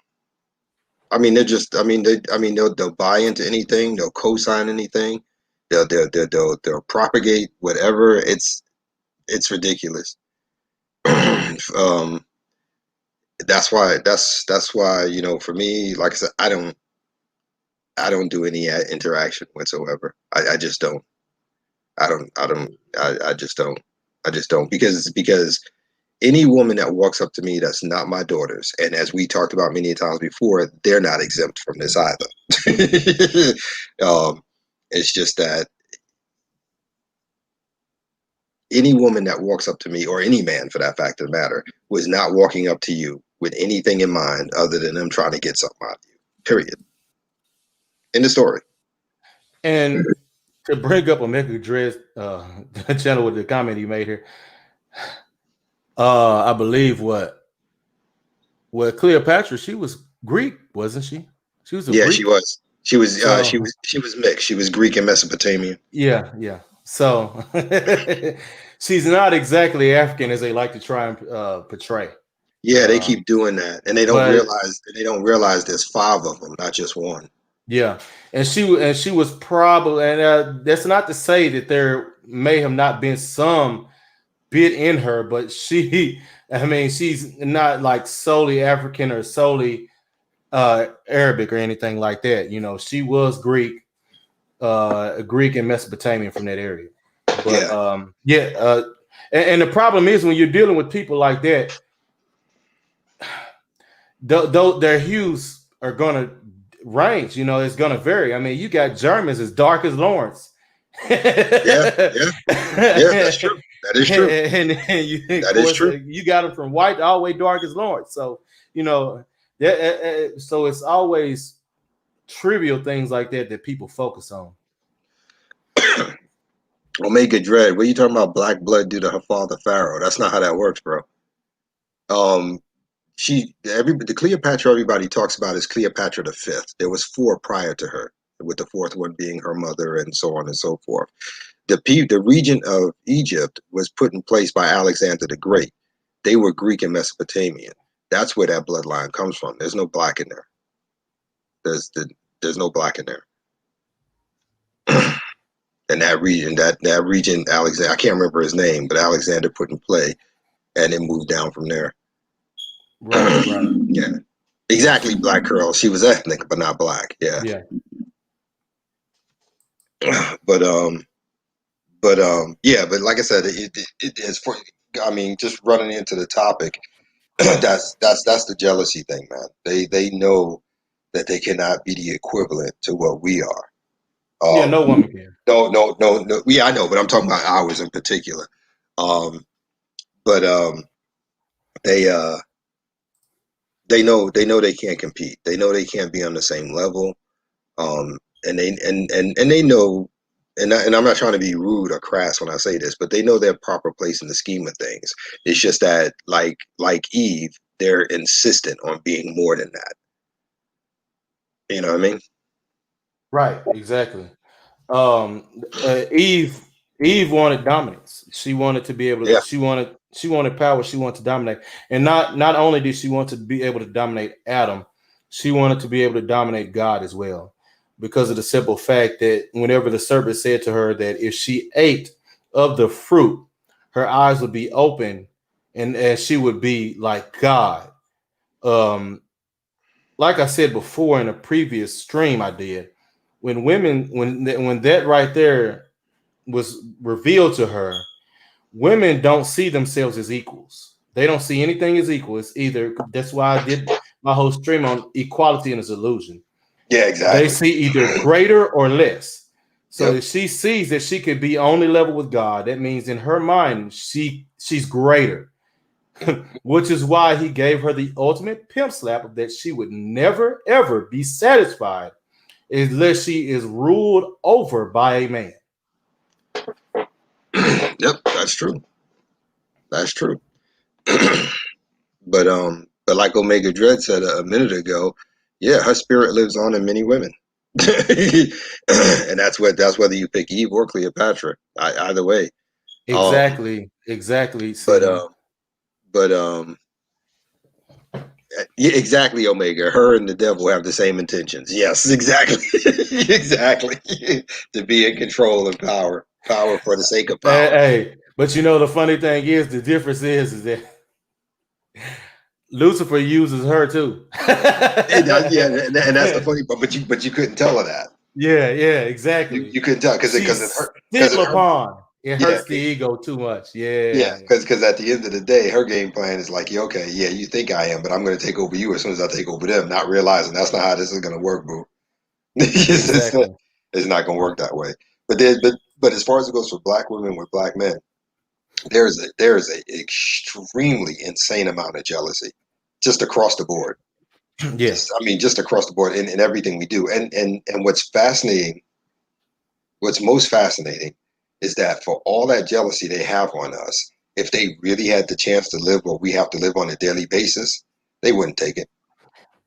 I mean, they're just. They'll buy into anything. They'll co-sign anything. They'll propagate whatever. It's ridiculous. um, that's why for me, like I said, I don't do any interaction whatsoever. I just don't. I just don't. I just don't because any woman that walks up to me that's not my daughters, and as we talked about many times before, they're not exempt from this either. It's just that any woman that walks up to me, or any man for that fact of the matter, was not walking up to you with anything in mind other than them trying to get something out of you. Period. In the story. And to bring up a Omega Dress channel with the comment he made here, I believe what Cleopatra, she was Greek, wasn't she? She was a Yeah, she Greek. was. She was. She So was. She was mixed. She was Greek and Mesopotamian. yeah, yeah. So she's not exactly African as they like to try and portray. Yeah, they Um, keep doing that, and they don't but realize. They don't realize there's five of them, not just one. yeah, and she was probably, and that's not to say that there may have not been some bit in her, but she, I mean, she's not like solely African or solely Arabic or anything like that. You know, she was Greek, Greek and Mesopotamian from that area. But Yeah, yeah, and the problem is when you're dealing with people like that, though their hues are gonna range. You know, it's gonna vary. I mean, you got Germans as dark as Lawrence. yeah, yeah, yeah. That's true. That is true. And you, of That is course, true. you got them from white all the way dark as Lawrence. So you know, that, so it's always trivial things like that that people focus on. Omega Dread. What are you talking about? Black blood due to her father Pharaoh. That's not how that works, bro. Um, the Cleopatra everybody talks about is Cleopatra the Fifth. There was four prior to her, with the fourth one being her mother, and so on and so forth. The region of Egypt was put in place by Alexander the Great. They were Greek and Mesopotamian. That's where that bloodline comes from. There's no black in there. There's the, there's no black in there. And that region, Alexander, I can't remember his name, but Alexander put in play, and it moved down from there. Right, right. Yeah, exactly. Black girl. She was ethnic, but not black. Yeah, Yeah. but yeah, but like I said, it is for. I mean, just running into the topic, that's the jealousy thing, man. They know that they cannot be the equivalent to what we are. Yeah, no Um, woman can. no. Yeah, I know, but I'm talking about ours in particular. Um, but they they know they can't compete. They know they can't be on the same level. And they know, and I'm not trying to be rude or crass when I say this, but they know their proper place in the scheme of things. It's just that, like Eve, they're insistent on being more than that. You know what I mean? Right, exactly. um Eve Eve wanted dominance. She wanted to be able to Yeah, she wanted power, she wanted to dominate. And not only did she want to be able to dominate Adam, she wanted to be able to dominate God as well. Because of the simple fact that whenever the serpent said to her that if she ate of the fruit, her eyes would be open and she would be like God. Um like I said before in a previous stream I did, when that right there was revealed to her, women don't see themselves as equals. They don't see anything as equal. It's either that's why I did my whole stream on equality and its illusion. Yeah, They exactly. see either greater or less. So Yep. if she sees that she could be on the level with God, that means in her mind she's greater. Which is why he gave her the ultimate pimp slap that she would never ever be satisfied unless she is ruled over by a man. Yep, that's true. That's true. But like Omega Dread said a minute ago, yeah, her spirit lives on in many women. And that's whether you pick Eve or Cleopatra. Either way. Um, Exactly, exactly, but Sigma. um, but yeah, exactly, Omega. Her and the devil have the same intentions. Yes, exactly, exactly. To be in control of power, power for the sake of Hey, power. hey, but you know the funny thing is the difference is that Lucifer uses her too. Yeah, and that's the funny part. But you couldn't tell her that. Yeah, exactly. You couldn't tell She's because still in her upon. It yeah hurts the ego too much. yeah Yeah, because at the end of the day, her game plan is like, yeah, okay, yeah, you think I am, but I'm going to take over you as soon as I take over them, not realizing that's not how this is going to work, boo. exactly. It's not going to work that way. But as far as it goes for black women with black men, there is a extremely insane amount of jealousy, just across the board. Yeah. Just I mean, just across the board in everything we do. And what's most fascinating is that for all that jealousy they have on us, if they really had the chance to live what we have to live on a daily basis, they wouldn't take it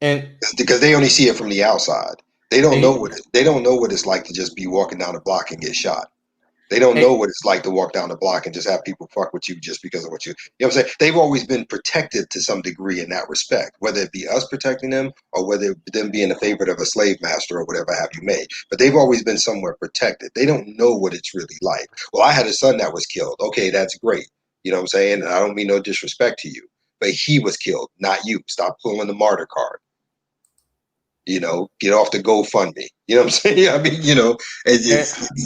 And because they only see it from the outside. and, They don't know what it's like to just be walking down the block and get shot. They don't know and, what it's like to walk down the block and just have people fuck with you just because of what you know what I'm saying? They've always been protected to some degree in that respect, whether it be us protecting them or whether it them being a favorite of a slave master or whatever have you made. But they've always been somewhere protected. They don't know what it's really like. Well, I had a son that was killed. Okay, that's great. You know what I'm saying? And I don't mean no disrespect to you, but he was killed, not you. Stop pulling the martyr card. Get off the GoFundMe. You know what I'm saying? I mean, and,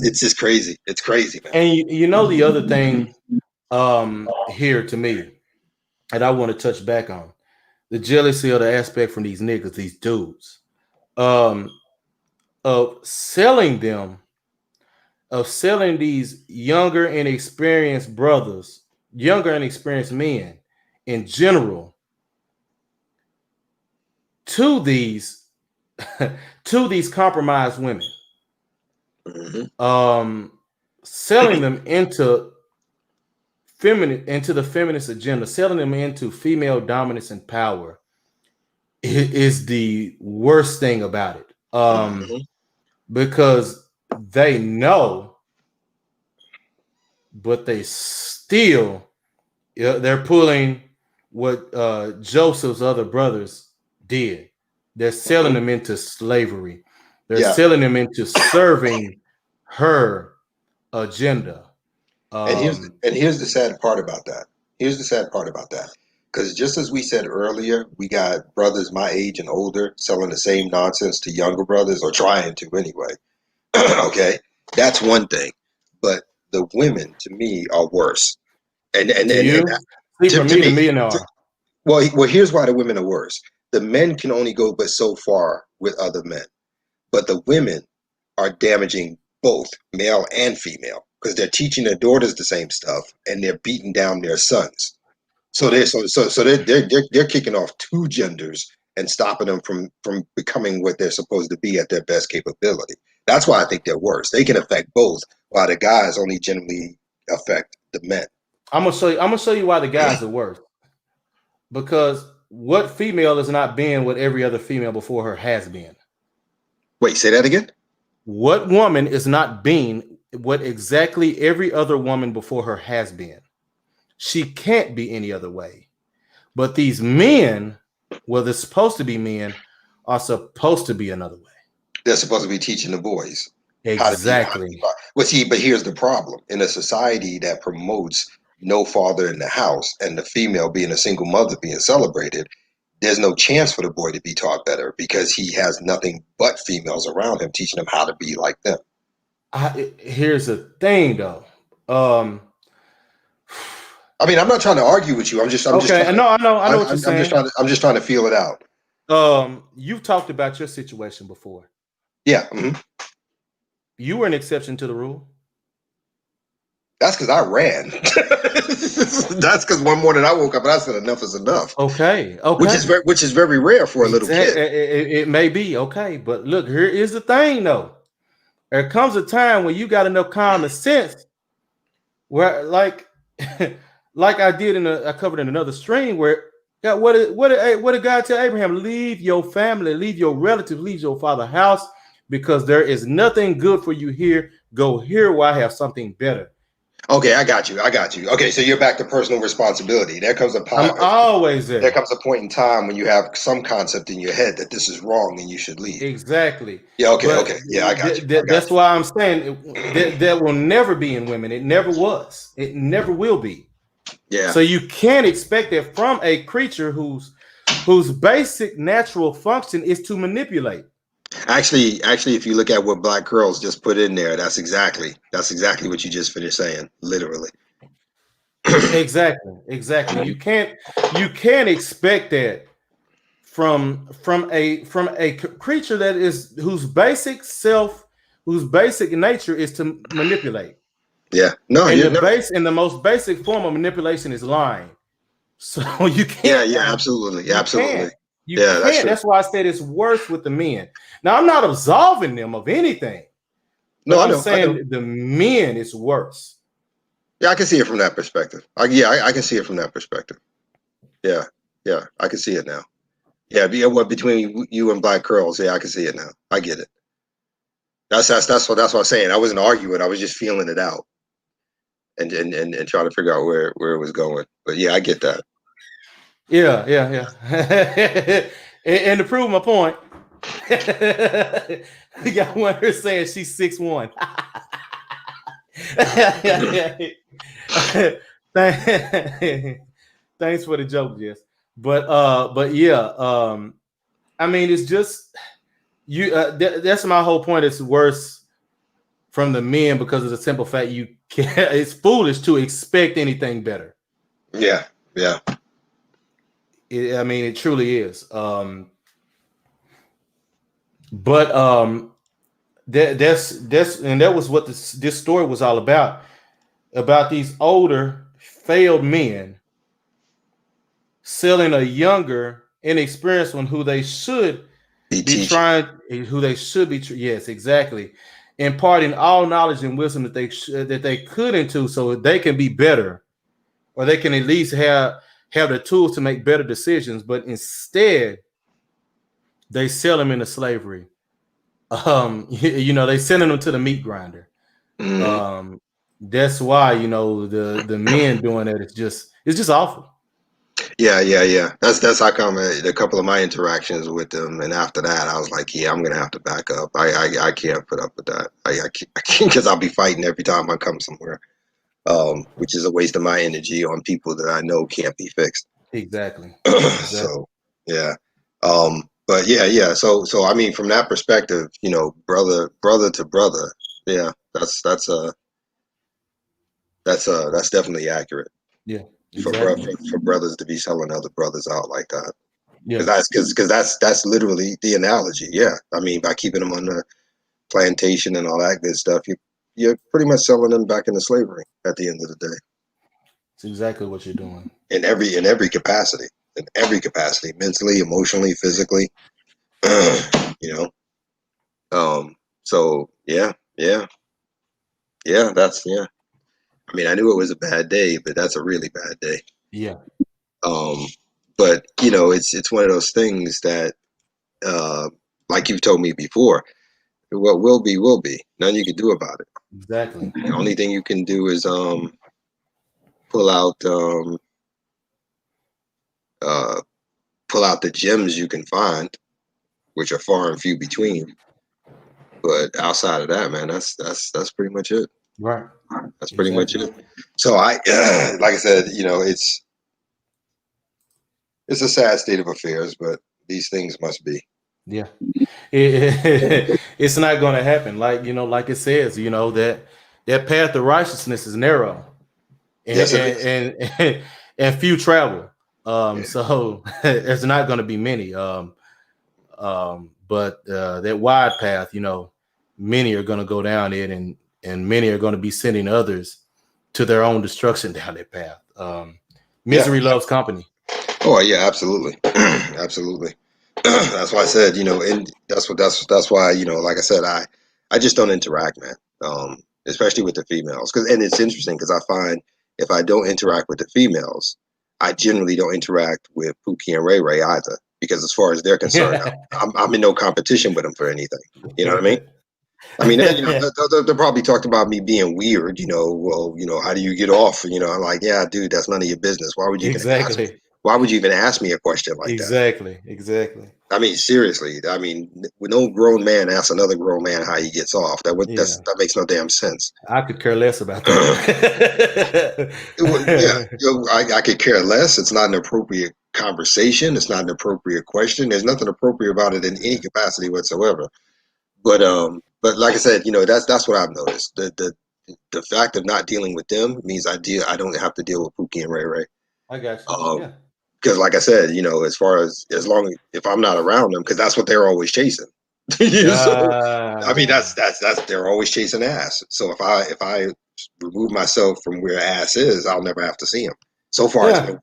it's just crazy. It's crazy, man. and you know the other thing here to me, and I want to touch back on the jealousy of the aspect from these niggas, these dudes, um, of selling them, of selling these younger and experienced brothers, younger and experienced men in general to these to these compromised women, Hmm. um, selling them into the feminist agenda, selling them into female dominance and power is the worst thing about it. Hmm. Because they know, but they still, yeah, they're pulling what Joseph's other brothers did. They're selling Hmm. them into slavery. They're Yeah, selling them into serving her agenda. Um, and here's the sad part about that. Here's the sad part about that. Because just as we said earlier, we got brothers my age and older selling the same nonsense to younger brothers, or trying to anyway. Okay, that's one thing. But the women, to me, are worse. to And you, see, for to me, the me, million are. well, here's why the women are worse. The men can only go but so far with other men. But the women are damaging both male and female because they're teaching their daughters the same stuff and they're beating down their sons. So they're kicking off two genders and stopping them from becoming what they're supposed to be at their best capability. That's why I think they're worse. They can affect both, while the guys only generally affect the men. I'm gonna show you. I'm gonna show you why the guys are worse. Because what female is not being what every other female before her has been? Wait, say that again. What woman is not being what exactly every other woman before her has been? She can't be any other way. But these men, well, they're supposed to be men, are supposed to be another way. They're supposed to be teaching the boys how to be. Exactly. Well, see, but here's the problem: in a society that promotes no father in the house and the female being a single mother being celebrated, there's no chance for the boy to be taught better because he has nothing but females around him teaching him how to be like them. Here's the thing, though. Um, I mean, I'm not trying to argue with you. I'm just Okay, trying to. I know what you're I'm just saying. trying to. I'm just trying to feel it out. You've talked about your situation before. Yeah. You were an exception to the rule. That's because I ran. That's because one morning I woke up and I said enough is enough, Okay, which is very rare for a little exactly. kid. It may be okay, but look, here is the thing, though. There comes a time when you got enough common sense, where, like, like I covered in another stream, where God, what did God tell Abraham? Leave your family, leave your relatives, leave your father's house, because there is nothing good for you here. Go here where I have something better. Okay, I got you. Okay, so you're back to personal responsibility. I'm always There there. comes a point in time when you have some concept in your head that this is wrong and you should leave. Exactly. Yeah. Okay. But Okay. Yeah, I got you. I got that's you. why I'm saying that will never be in women. It never was. It never will be. Yeah. So you can't expect that from a creature whose basic natural function is to manipulate. Actually, if you look at what Black Girls just put in there, that's exactly what you just finished saying. Literally. Exactly. You can't expect that from a creature that is whose basic nature is to manipulate. Yeah. No, And you're no. the most basic form of manipulation is lying. So you Yeah. can't Yeah. Absolutely. you Absolutely. can't you Yeah, that's can't. true. That's why I said it's worse with the men. Now, I'm not absolving them of anything, but No, I I'm know. I know. saying the men is worse. Yeah, I can see it from that perspective. I can see it from that perspective. Yeah. Yeah. I can see it now. Yeah. What between you and Black Curls? Yeah, I can see it now. I get it. That's what I'm saying. I wasn't arguing. I was just feeling it out and trying to figure out where it was going. But yeah, I get that. Yeah. And to prove my point, we got one here saying she's 6'1". Thanks for the joke, Jess. But yeah, I mean, it's just you. That's my whole point. It's worse from the men because of the simple fact you can't. It's foolish to expect anything better. Yeah. Yeah. I mean, it truly is. But that was what this story was all about these older failed men selling a younger inexperienced one who they should Be be teaching. trying who they should be yes, exactly, imparting all knowledge and wisdom that they could into, so they can be better, or they can at least have the tools to make better decisions. But instead they sell them into slavery. They sending them to the meat grinder. Mm-hmm. That's why the men doing that, it's just awful. Yeah. That's how come a couple of my interactions with them, and after that, I was like, yeah, I'm gonna have to back up. I can't put up with that. I can't because I'll be fighting every time I come somewhere, which is a waste of my energy on people that I know can't be fixed. Exactly. So yeah, but yeah. So I mean, from that perspective, brother to brother, yeah, that's definitely accurate Yeah, for bro exactly. for brothers to be selling other brothers out like that. Yeah, Because that's literally the analogy. Yeah, I mean, by keeping them on the plantation and all that good stuff, you're pretty much selling them back into slavery at the end of the day. it's exactly what you're doing. In every capacity, mentally, emotionally, physically. you know. So yeah. That's yeah. I mean, I knew it was a bad day, but that's a really bad day. Yeah, Um, but it's one of those things that, uh, like you've told me before, what will be will be. Nothing you can do about it. exactly. The only thing you can do is pull out um, uh, pull out the gems you can find, which are far and few between. But outside of that, man, that's pretty much it. Right. That's pretty much Exactly. it. So like I said, it's a sad state of affairs, but these things must be. Yeah. It's not going to happen. Like it says, that path to righteousness is narrow. Yes, it is. and few travel. Yeah, So there's not going to be many. But that wide path, many are going to go down it, and many are going to be sending others to their own destruction down that path. yeah. Misery loves company. Oh, yeah, absolutely, absolutely. That's why I said, and that's why, like I said, I just don't interact, man. Especially with the females, and it's interesting because I find if I don't interact with the females, I generally don't interact with Pookie and Ray Ray either, because as far as they're concerned, I'm in no competition with them for anything. You know what I mean? I mean, they probably talked about me being weird. Well, how do you get off? I'm like, yeah, dude, that's none of your business. Why would you even ask me? Exactly. Why would you even ask me a question like that? Exactly. I mean, seriously. I mean, when no grown man asks another grown man how he gets off, Yeah. that makes no damn sense. I could care less about Yeah, that. I could care less. It's not an appropriate conversation. It's not an appropriate question. There's nothing appropriate about it in any Yeah, capacity whatsoever. But like I said, that's what I've noticed. The fact of not dealing with them means I don't have to deal with Pookie and Ray Ray. I got you. Um, Yeah. because like I said, as far as long if I'm not around them, because that's what they're always chasing. So I mean, Uh, that's they're always chasing ass. So if I remove myself from where ass is, I'll never have to see him. So far, yeah.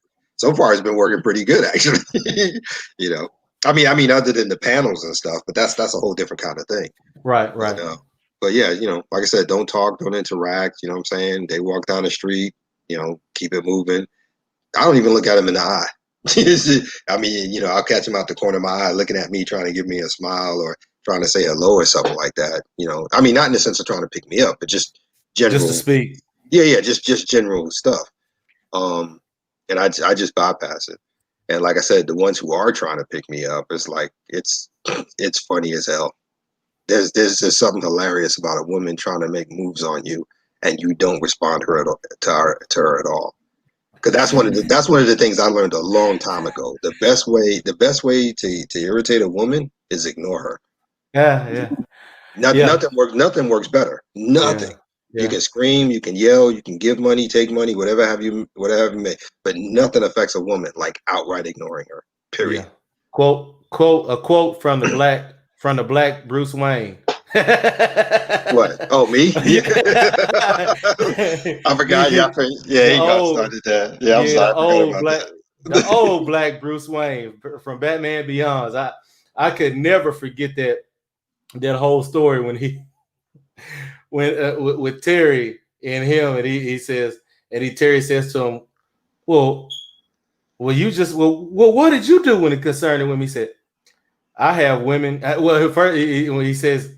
it's been working pretty good actually. you know, I mean, other than the panels and stuff, but that's a whole different kind of thing. Right. But Right. but yeah, like I said, don't talk, don't interact. You know what I'm saying? They walk down the street, keep it moving. I don't even look at them in the eye. I mean, I'll catch them out the corner of my eye looking at me, trying to give me a smile or trying to say hello or something like that. I mean, not in the sense of trying to pick me up, but just Just to general, speak. yeah, just general stuff. Um, and I just bypass it. And like I said, the ones who are trying to pick me up, it's like it's funny as hell. There's just something hilarious about a woman trying to make moves on you, and you don't respond to her at all. Because that's one of the things I learned a long time ago. The best way to irritate a woman is ignore her. Yeah. Yeah. Yeah. Nothing works better. Yeah. Nothing. You Yeah. can scream, you can yell, you can give money, take money, whatever you may, but nothing affects a woman like outright ignoring her. Period. Yeah. A quote from the black Bruce Wayne. What? Oh, me? Yeah. I forgot. Yeah, yeah. The He got old, started there. Yeah, I'm yeah, sorry. I forgot about the that. old black Bruce Wayne from Batman Beyond. I could never forget that whole story when he when with Terry and him, and he says, and Terry says to him, well, what did you do when it concerned women? He said, I have women. Well, first when he says,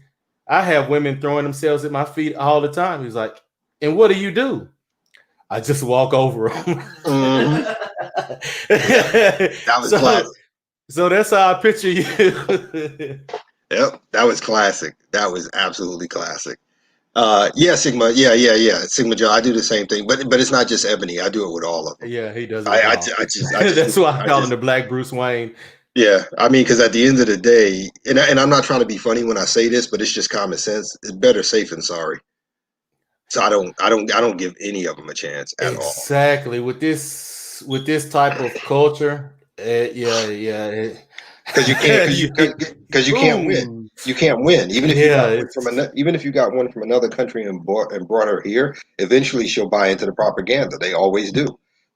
I have women throwing themselves at my feet all the time. He's like, and what do? I just walk over them. Hmm. Yeah, that was so, classic. so that's how I picture you. Yep, that was classic. That was absolutely classic. Yeah, Sigma. Yeah. Sigma Joe. I do the same thing, but it's not just Ebony. I do it with all of them. Yeah, he does it I with I, all. ju- I just I just That's why I I call him just the Black Bruce Wayne. yeah. I mean, because at the end of the day, and I'm not trying to be funny when I say this, but it's just common sense. It's better safe than sorry. So I don't give any of them a chance at all. Exactly with this type of culture. Yeah. Because you can't because you can't win. Ooh, You can't win. Even if you yeah, got one from it's even if you got one from another country and brought her here, eventually she'll buy into the propaganda. They always do.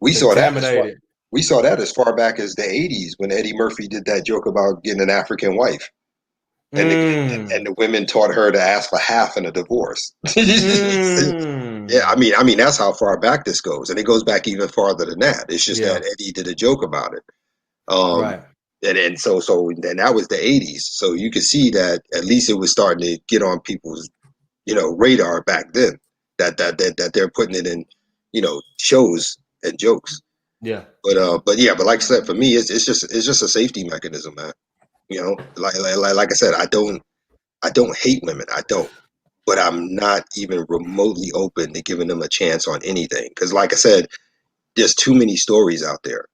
We saw that as far contaminated. we saw that as far back as the '80s when Eddie Murphy did that joke about getting an African wife, and Mm, the women taught her to ask for half in a divorce. Yeah, I mm, mean, that's how far back this goes, and it goes back even farther than that. It's just yeah, that Eddie did a joke about it. Um, right. and then so then that was the '80s. So you could see that at least it was starting to get on people's radar back then. That they're putting it in shows and jokes. Yeah, But yeah, but like I said, for me, it's just a safety mechanism, man. Like I said, I don't hate women. I don't. But I'm not even remotely open to giving them a chance on anything. Because, like I said, there's too many stories out there.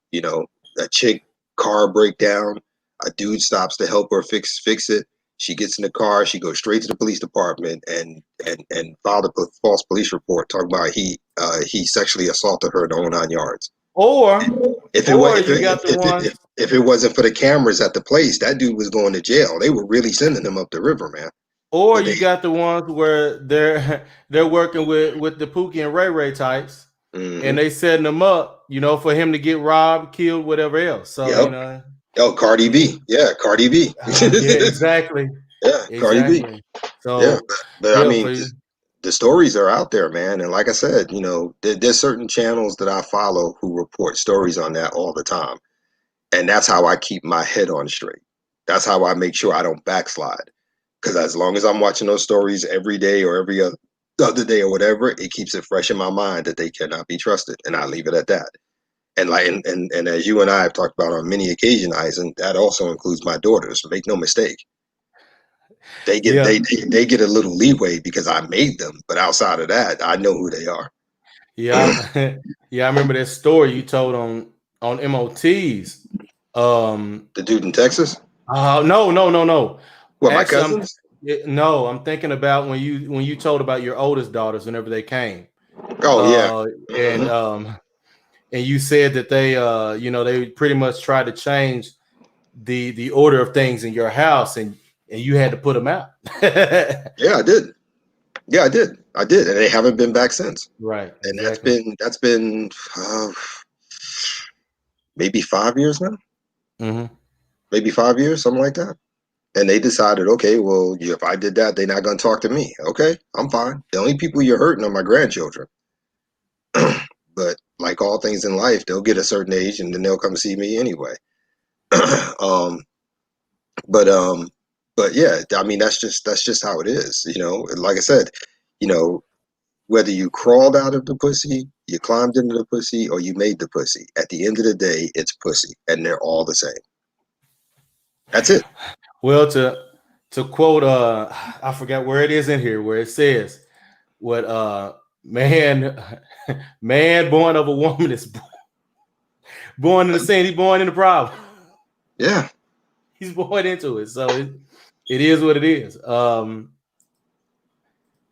A chick car breakdown, a dude stops to help her fix it. She gets in the car. She goes straight to the police department and filed a false police report talking about he sexually assaulted her the whole 9 yards. Or If it was or you got the ones, if it wasn't for the cameras at the place, that dude was going to jail. They were really sending him up the river, man. or But you got the ones where they're working with the Pookie and Ray Ray types, and hmm they setting them up, for him to get robbed, killed, whatever else. So yep. Oh, Cardi yeah, B, yeah, Cardi B, yeah, exactly, yeah, Cardi B, exactly. yeah. So But I yeah, mean, for the stories are out there, man. And like I said, there's certain channels that I follow who report stories on that all the time. And that's how I keep my head on straight. That's how I make sure I don't backslide. Because as long as I'm watching those stories every day or every other day or whatever, it keeps it fresh in my mind that they cannot be trusted. And I leave it at that. And like and as you and I have talked about on many occasions, Eisen, that also includes my daughters. Make no mistake. They get yeah, they get a little leeway because I made them. But outside of that, I know who they are. yeah, yeah. I remember that story you told on MOTs. The dude in Texas? No, no, no, no. What, my Actually, cousins? no. I'm thinking about when you told about your oldest daughters whenever they came, Oh yeah. uh, and hmm um, and you said that they pretty much tried to change the order of things in your house, and you had to put them out. Yeah, I did. Yeah, I did. I did, and they haven't been back since. Right, And exactly. that's been maybe 5 years now. Hmm. Maybe 5 years, something like that. And they decided, okay, well, if I did that, they're not going to talk to me. Okay, I'm fine. The only people you're hurting are my grandchildren. But like all things in life, they'll get a certain age and then they'll come see me anyway. um, but um, but yeah, I mean that's just how it is, Like I said, you know, whether you crawled out of the pussy, you climbed into the pussy, or you made the pussy, at the end of the day, it's pussy, and they're all the same. That's it. Well, to quote, I forgot where it is in here where it says, "What man, man born of a woman is born in the sin. He's born in the problem. Yeah. He's born into it. So it is what it is.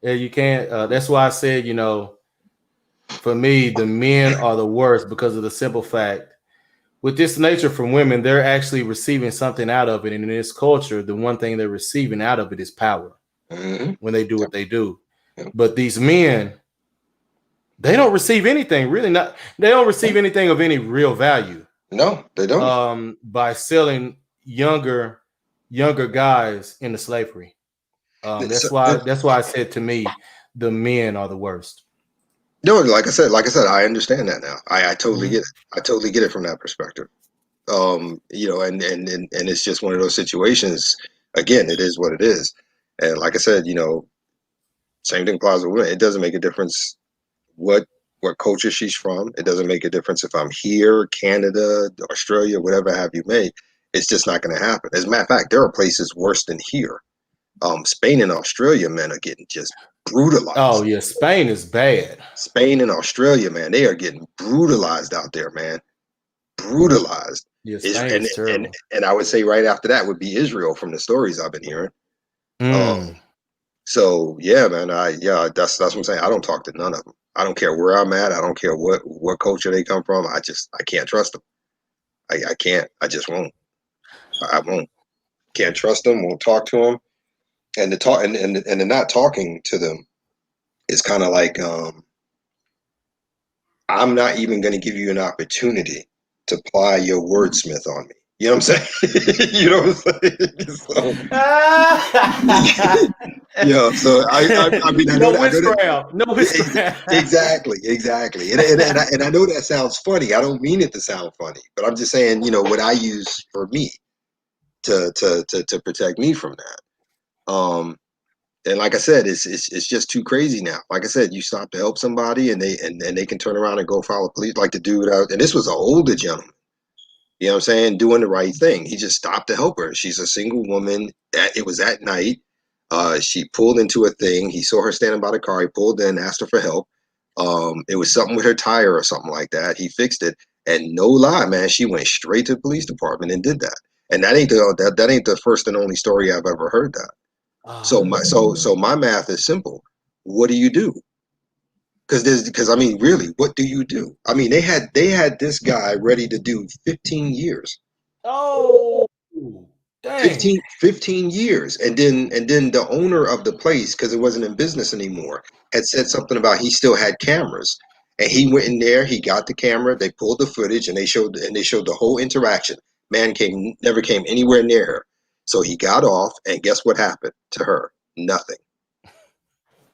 Yeah, you can't. That's why I said, for me, the men are the worst because of the simple fact with this nature from women, they're actually receiving something out of it. And in this culture, the one thing they're receiving out of it is power hmm when they do what they do. Yep. But these men, they don't receive anything, really not. They don't receive anything of any real value No, they don't. by selling younger guys into slavery. So, That's why I said to me, the men are the worst. no, like I said, I understand that now. I totally get Mhm. it. I totally get it from that perspective. And it's just one of those situations. Again, it is what it is. And like I said, same thing applies with women. It doesn't make a difference what what culture she's from. It doesn't make a difference if I'm here, Canada, Australia, whatever have you made. It's just not going to happen. As a matter of fact, there are places worse than here. Spain and Australia, men are getting just Oh brutalized. yeah, Spain is bad. Spain and Australia, man, they are getting brutalized out there, man. Brutalized. Yeah, Is Spain and is and terrible. and I would say right after that would be Israel from the stories I've been hearing. Um, Mm. so yeah, man, that's what I'm saying. I don't talk to none of them. I don't care where I'm at. I don't care what culture they come from. I can't trust them. I can't. I just won't. I won't. Can't trust them. Won't talk to them. And the talk and the not talking to them is kind of like I'm not even going to give you an opportunity to ply your wordsmith on me. You know what I'm saying? You know what I'm saying? So I mean No I know that witchcraft. No witchcraft. exactly, and I know that sounds funny. I don't mean it to sound funny, but I'm just saying, what I use for me to protect me from that. And like I said, it's just too crazy now. Like I said, you stop to help somebody, and they can turn around and go file a police. Like the dude out, and this was an older gentleman. You know what I'm saying? Doing the right thing. He just stopped to help her. She's a single woman. It was at night. She pulled into a thing. He saw her standing by the car. He pulled in, asked her for help. It was something with her tire or something like that. He fixed it. And no lie, man, she went straight to the police department and did that. and that ain't the first and only story I've ever heard that. So Oh, my math is simple. What do you do? Because I mean, really, what do you do? I mean, they had this guy ready to do 15 years. oh, dang. 15 years, and then the owner of the place, because it wasn't in business anymore, had said something about he still had cameras, and he went in there, he got the camera, they pulled the footage, and they showed the whole interaction. Man never came anywhere near her, so he got off, and guess what happened to her? Nothing.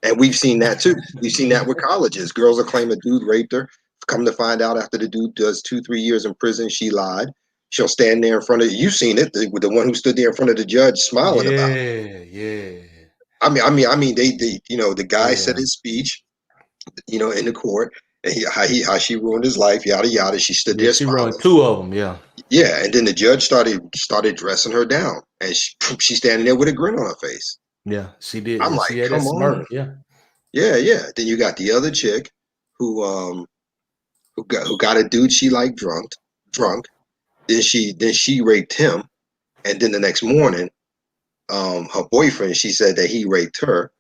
And we've seen that too. We've seen that with colleges. Girls will claim a dude raped her. Come to find out, after the dude does 2, 3 years in prison, she lied. She'll stand there in front of you. Seen it with the one who stood there in front of the judge smiling about it. Yeah, yeah, I mean, the guy said yeah. his speech, in the court, and how she ruined his life, yada yada. She stood Yeah, there she run smiling. two of them. Yeah, Yeah, and then the judge started dressing her down, and she's standing there with a grin on her face. yeah, she did. I'm Yeah, like, she had that come on. smirk. Yeah. Yeah, yeah. Then you got the other chick who who got a dude she liked drunk. Then she raped him, and then the next morning, her boyfriend, she said that he raped her.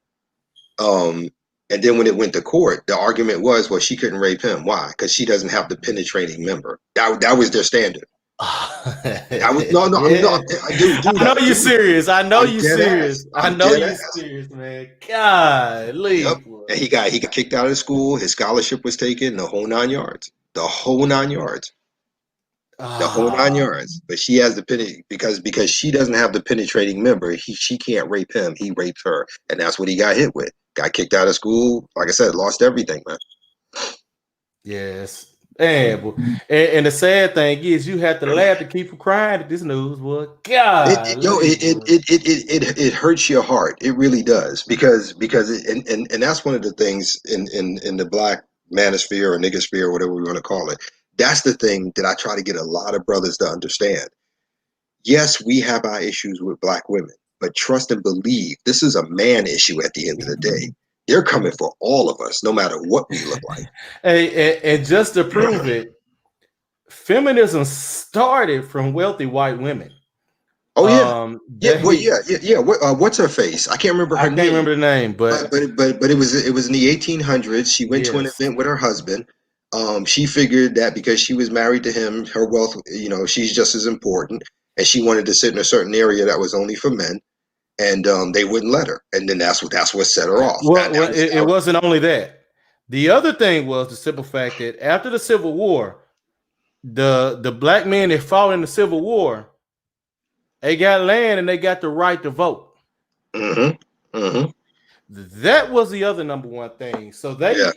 Um, and then when it went to court, the argument was, well, she couldn't rape him. Why? Because she doesn't have the penetrating member. That was their standard. That was no, no. I mean, no, Yeah. dude, I know you serious. I know I'm you dead ass. serious. I I'm know dead you ass. serious, man. God, Yep. leave. And he got kicked out of school. His scholarship was taken. The whole 9 yards. The whole 9 yards. The whole nine Ah, yards. But she has the because she doesn't have the penetrating member. She can't rape him. He raped her, and that's what he got hit with. Got kicked out of school. Like I said, lost everything, man. yes. And the sad thing is, you have to laugh to keep from crying at this news, boy. Golly, boy. It hurts your heart. It really does and that's one of the things in the black manosphere or niggosphere or whatever we want to call it. That's the thing that I try to get a lot of brothers to understand. Yes, we have our issues with black women, but trust and believe this is a man issue at the end of the day. They're coming for all of us, no matter what we look like. Hey, and just to prove it, feminism started from wealthy white women. Oh yeah, yeah, well, They yeah. What's her face? I can't remember I her can't name. remember the name, But but it was in the 1800s. She went to an yes. event with her husband. She figured that because she was married to him, her wealth, she's just as important, and she wanted to sit in a certain area that was only for men, and they wouldn't let her. And then that's what set her off. That Well, was it wasn't only that. The other thing was the simple fact that after the Civil War, the black men that fought in the Civil War, they got land and they got the right to vote. mm-hmm, mm-hmm, That was the other number one thing. yeah,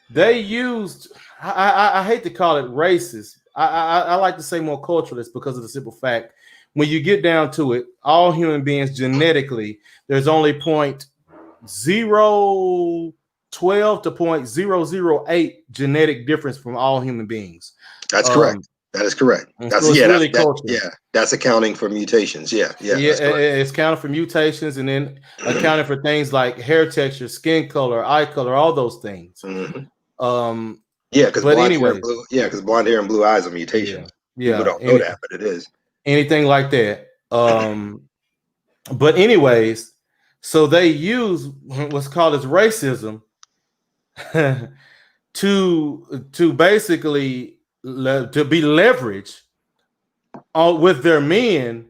They used I hate to call it racist. I like to say more culturalist because of the simple fact when you get down to it, all human beings genetically, there's only 0.012 to 0.008 genetic difference from all human beings. that's correct. Um, That is correct. and That's so it's yeah, really culture. that's accounting for mutations. Yeah, yeah, Yeah, that's correct. it's counted for mutations and then accounting for things like hair texture, skin color, eye color, all those things. hmm Um, Yeah, because but blonde hair and anyways, blue. Yeah, because blonde hair and blue eyes are yeah, mutations. People yeah, don't know that, but it is. anything like that. But anyways, so they use what's called as racism to basically to be leveraged with their men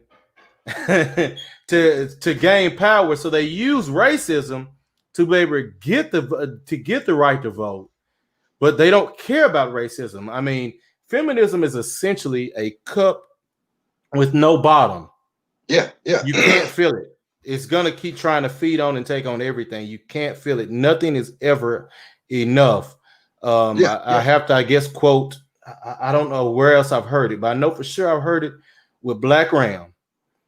to gain power. So they use racism to be able to get the right to vote, but they don't care about racism. I mean, feminism is essentially a cup with no bottom. Yeah, yeah, You can't feel it. It's gonna keep trying to feed on and take on everything. You can't feel it. Nothing is ever enough. yeah, I yeah. have to, I guess, quote. I don't know where else I've heard it, but I know for sure I've heard it with Black Ram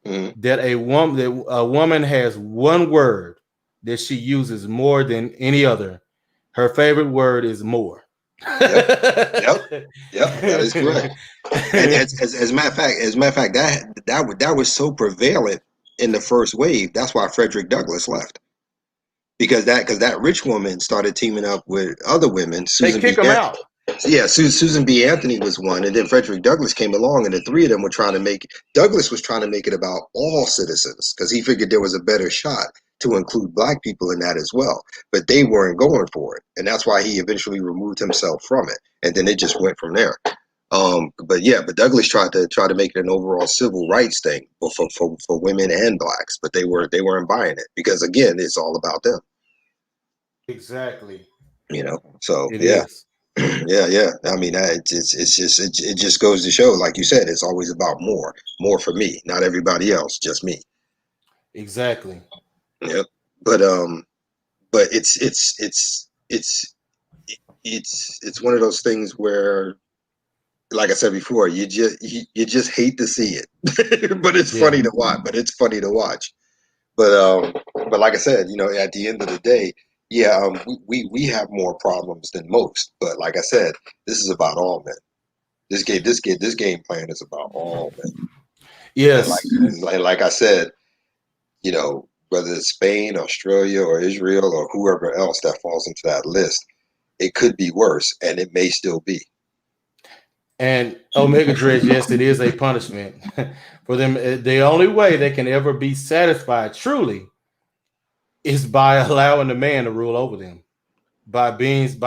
hmm that a woman has one word that she uses more than any other. Her favorite word is more. Yep, yep, yep. That is correct. And as a matter of fact, that was so prevalent in the first wave. That's why Frederick Douglass left because that rich woman started teaming up with other women, They Susan B. kick them Anthony. out. Yeah, Susan B. Anthony was one, and then Frederick Douglass came along, and the three of them were trying to make. Douglass was trying to make it about all citizens because he figured there was a better shot to include black people in that as well. But they weren't going for it, and that's why he eventually removed himself from it, and then it just went from there. But yeah, but Douglass tried to make it an overall civil rights thing for women and blacks, but they weren't buying it because again, it's all about them, Exactly. you know. So It yeah. is. Yeah. I mean, it just goes to show, like you said, it's always about more for me, not everybody else, just me. Exactly. Yep. But but it's one of those things where, like I said before, you just hate to see it, but it's Yeah. funny to watch. But it's funny to watch. But but like I said, at the end of the day, yeah, we have more problems than most. But like I said, this is about all men. This game plan is about all men. And Yes. like I said, whether it's Spain, Australia, or Israel, or whoever else that falls into that list, it could be worse, and it may still be. And Omega Dreads, yes, it is a punishment for them. The only way they can ever be satisfied truly is by allowing the man to rule over them, by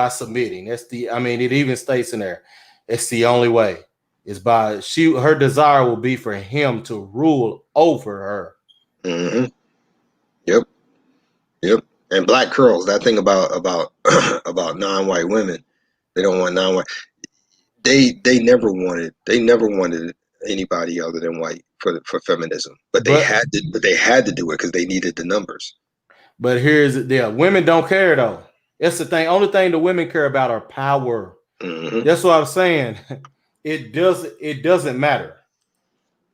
submitting. I mean, it even states in there, it's the only way. Is by her desire will be for him to rule over her. Hmm. Yep, yep. And black curls. That thing about about non-white women, they don't want non-white. They never wanted anybody other than white for feminism, but But they had to do it because they needed the numbers. here's the deal. Women don't care though. That's the thing. Only thing the women care about are power. Hmm. That's what I'm saying. It doesn't matter.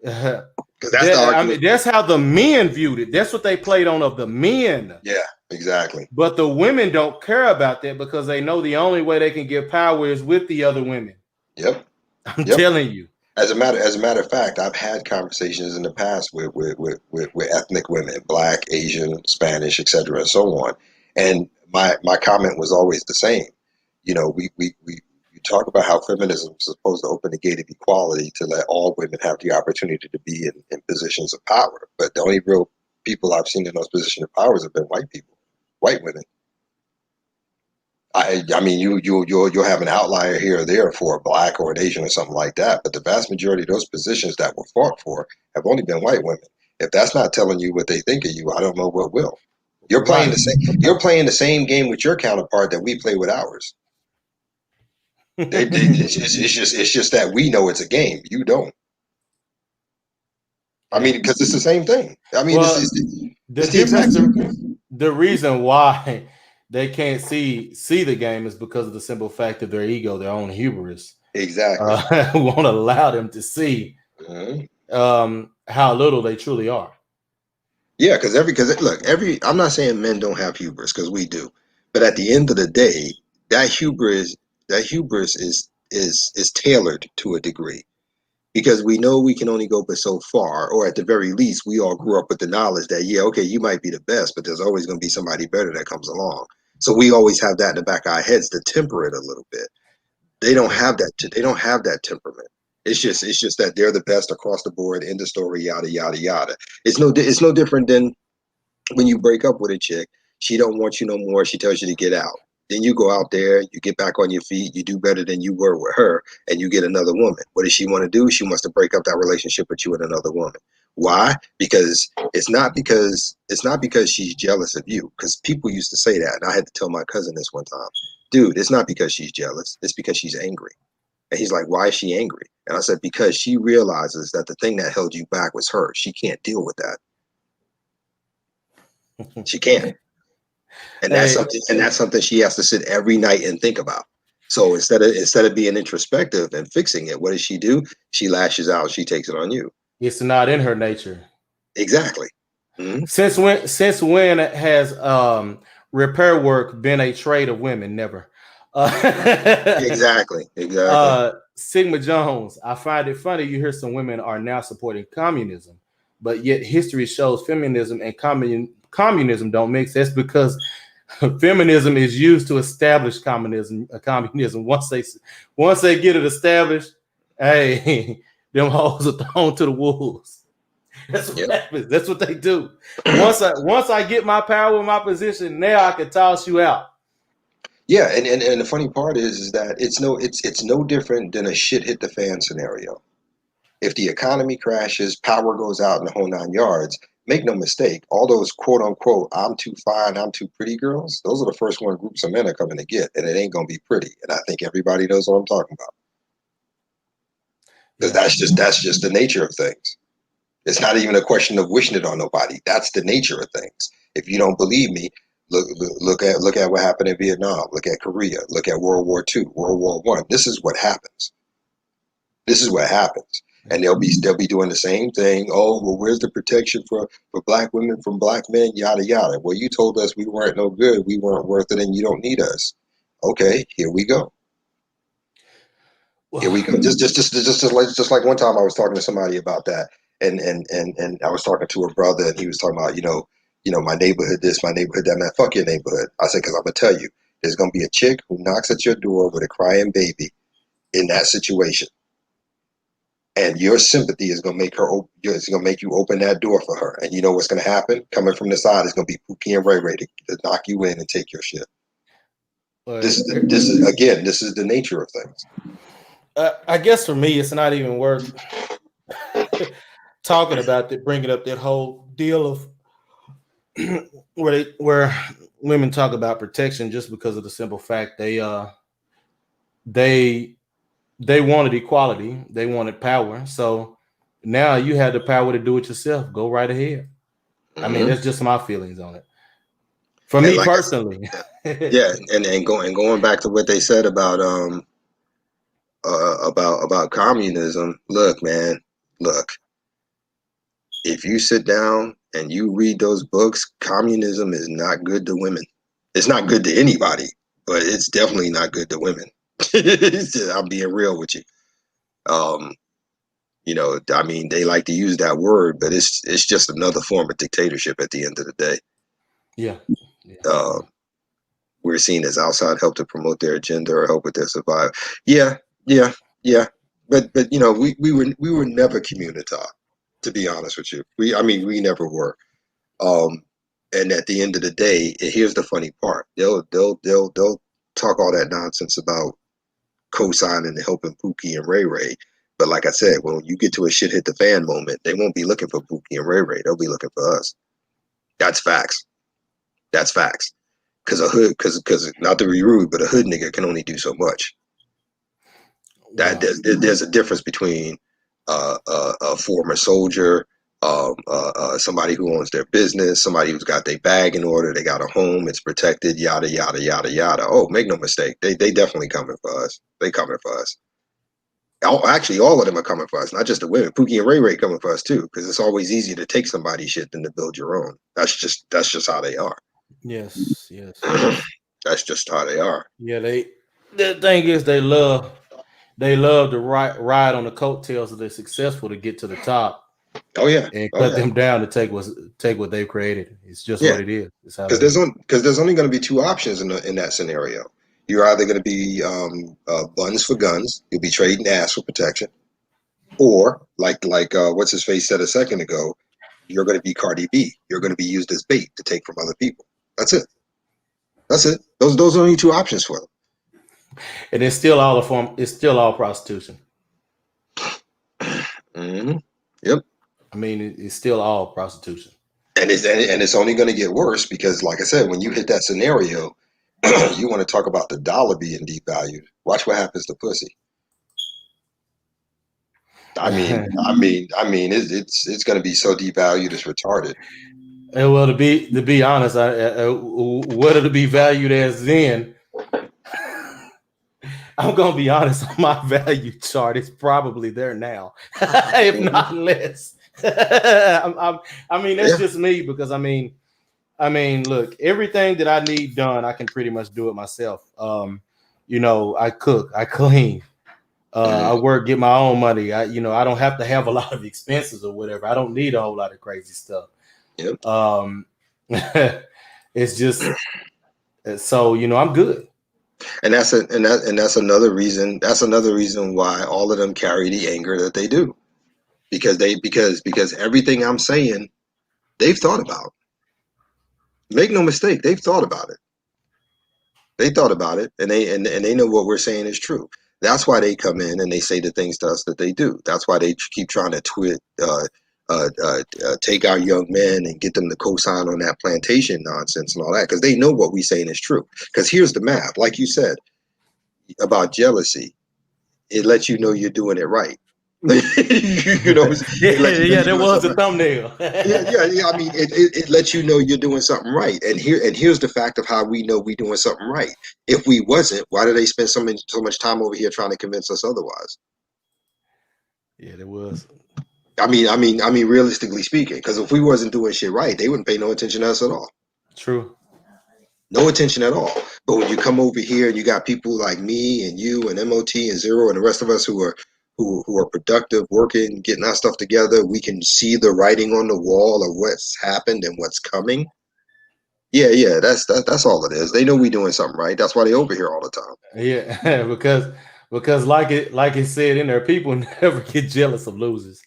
Because that's the I argument. mean, that's how the men viewed it. That's what they played on of the men. Yeah, exactly. But the women don't care about that because they know the only way they can get power is with the other women. Yep, I'm yep. telling you. As a matter of fact, I've had conversations in the past with ethnic women, black, Asian, Spanish, etc., and so on. And my comment was always the same. We you talk about how feminism is supposed to open the gate of equality to let all women have the opportunity to be in positions of power. But the only real people I've seen in those positions of power have been white people, white women. I mean, you'll have an outlier here or there for a black or an Asian or something like that, but the vast majority of those positions that were fought for have only been white women. If that's not telling you what they think of you, I don't know what will. You're playing the Right. same. You're playing the same game with your counterpart that we play with ours. It's just that we know it's a game. You don't. I mean, Hey. because it's the same thing. I mean, Well, the it's the exact difference, same thing. the reason why they can't see the game is because of the simple fact of their ego, their own hubris. Exactly. Won't allow them to see Mhm. how little they truly are. Yeah, because look, I'm not saying men don't have hubris because we do, but at the end of the day, that hubris is tailored to a degree because we know we can only go but so far, or at the very least, we all grew up with the knowledge that yeah, okay, you might be the best, but there's always going to be somebody better that comes along. So we always have that in the back of our heads to temper it a little bit. They don't Yeah. have that. They don't have that temperament. It's just that they're the best across the board. End of story. Yada yada yada. It's no different than when you break up with a chick, she don't want you no more. She tells you to get out. Then you go out there, you get back on your feet, you do better than you were with her, and you get another woman. What does she want to do? She wants to break up that relationship with you and another woman. Why? Because it's not because she's jealous of you. Because people used to say that, and I had to tell my cousin this one time. Dude, it's not because she's jealous. It's because she's angry. And he's like, why is she angry? And I said, because she realizes that the thing that held you back was her. She can't deal with that. She can't. and that's Hey, something and that's something she has to sit every night and think about. So instead of being introspective and fixing it, what does she do? She lashes out. She takes it on you. it's not in her nature. Exactly. Hmm. Since when has repair work been a trade of women? Never. Exactly. Exactly. Sigma Jones, I find it funny you hear some women are now supporting communism, but yet history shows feminism and communism don't mix. That's because Feminism is used to establish communism. Communism. Once they get it established, hey, them hoes are thrown to the wolves. That's what Yep. happens. That's what they do. Once I get my power in my position, now I can toss you out. Yeah, and the funny part is that it's no different than a shit hit the fan scenario. If the economy crashes, power goes out in the whole 9 yards, make no mistake, all those quote unquote I'm too fine, I'm too pretty girls, those are the first one groups of men are coming to get, and it ain't gonna be pretty. And I think everybody knows what I'm talking about. Because Yeah. that's just the nature of things. It's not even a question of wishing it on nobody. That's the nature of things. If you don't believe me, look at what happened in Vietnam. Look at Korea. Look at World War II, World War One. This is what happens. This is what happens. And they'll be doing the same thing. Oh, well, where's the protection for black women from black men? Yada yada. Well, you told us we weren't no good, we weren't worth it, and you don't need us. Okay, here we go. Here we go. Just like one time I was talking to somebody about that, and I was talking to a brother, and he was talking about my neighborhood this, my neighborhood that. Man, fuck your neighborhood. I said because I'm gonna tell you, there's gonna be a chick who knocks at your door with a crying baby in that situation, and your sympathy is gonna make it's gonna make you open that door for her. And you know what's gonna happen? Coming from the side is gonna be Pookie and Ray Ray to knock you in and take your shit. This is the nature of things. I guess for me, it's not even worth talking about that. Bringing up that whole deal of where women talk about protection just because of the simple fact they wanted equality, they wanted power. So now you have the power to do it yourself. Go right ahead. I mean, that's just my feelings on it. For And me like personally. yeah, and going back to what they said about communism. Look, man, look. If you sit down and you read those books, communism is not good to women. It's not good to anybody, but it's definitely not good to women. I'm being real with you. Um, I mean, they like to use that word, but it's just another form of dictatorship at the end of the day. Yeah. Uh, we're seen as outside help to promote their agenda or help with their survival. Yeah, yeah, yeah. But we were never communita, to be honest with you. We never were. Um, and at the end of the day, here's the funny part: they'll talk all that nonsense about co-signing and helping Pookie and Ray Ray. But like I said, when you get to a shit hit the fan moment, they won't be looking for Pookie and Ray Ray. They'll be looking for us. That's facts. That's facts. Because not to be rude, but a hood nigga can only do so much. That Well, there's a difference between a former soldier, somebody who owns their business, somebody who's got their bag in order, they got a home, it's protected, yada yada yada yada. Oh, make no mistake, they definitely coming for us. They coming for us. Actually, all of them are coming for us, not just the women. Pookie and Ray Ray coming for us too, because it's always easier to take somebody's shit than to build your own. That's just how they are. yes, yes, yes. That's just how they are. Yeah, the thing is they love to ride on the coattails of the successful to get to the top Oh yeah, and oh cut yeah, them down to take what they've created. It's just yeah. what it is. It's how Because they there's only going to be two options in that scenario. You're either going to be buns for guns. You'll be trading ass for protection, or like what's his face said a second ago, you're going to be Cardi B. You're going to be used as bait to take from other people. That's it. That's it. Those are only two options for them. and it's still all a form. It's still all prostitution. Hmm. Yep. I mean, it's still all prostitution. And it's only going to get worse because, like I said, when you hit that scenario, you want to talk about the dollar being devalued. Watch what happens to pussy. It's going to be so devalued, it's retarded. And well, to be honest, what it'll be valued as then, I'm gonna be honest. On my value chart, it's probably there now, if Hmm. not less. I mean, that's Yeah. just me because I mean, look, everything that I need done, I can pretty much do it myself. I cook, I clean, Hmm. I work, get my own money. I don't have to have a lot of expenses or whatever. I don't need a whole lot of crazy stuff. Yep. Um, it's just So I'm good. And that's another reason. That's another reason why all of them carry the anger that they do, because everything I'm saying, they've thought about. Make no mistake, they've thought about it. They thought about it, and they know what we're saying is true. That's why they come in and they say the things to us that they do. That's why they keep trying to take our young men and get them to co-sign on that plantation nonsense and all that, because they know what we're saying is true. Because here's the math, like you said about jealousy, it lets you know you're doing it right. You know, it lets you know Yeah, you're there doing was something a right. thumbnail. Yeah. I mean, it lets you know you're doing something right. And here's the fact of how we know we're doing something right. If we wasn't, why do they spend so much time over here trying to convince us otherwise? Yeah, there was. I mean, realistically speaking, because if we wasn't doing shit right, they wouldn't pay no attention to us at all. True. No attention at all. But when you come over here and you got people like me and you and MOT and Zero and the rest of us who are productive, working, getting our stuff together, we can see the writing on the wall of what's happened and what's coming. Yeah. That's all it is. They know we doing something right. That's why they over here all the time. Yeah, because like it said in there, people never get jealous of losers.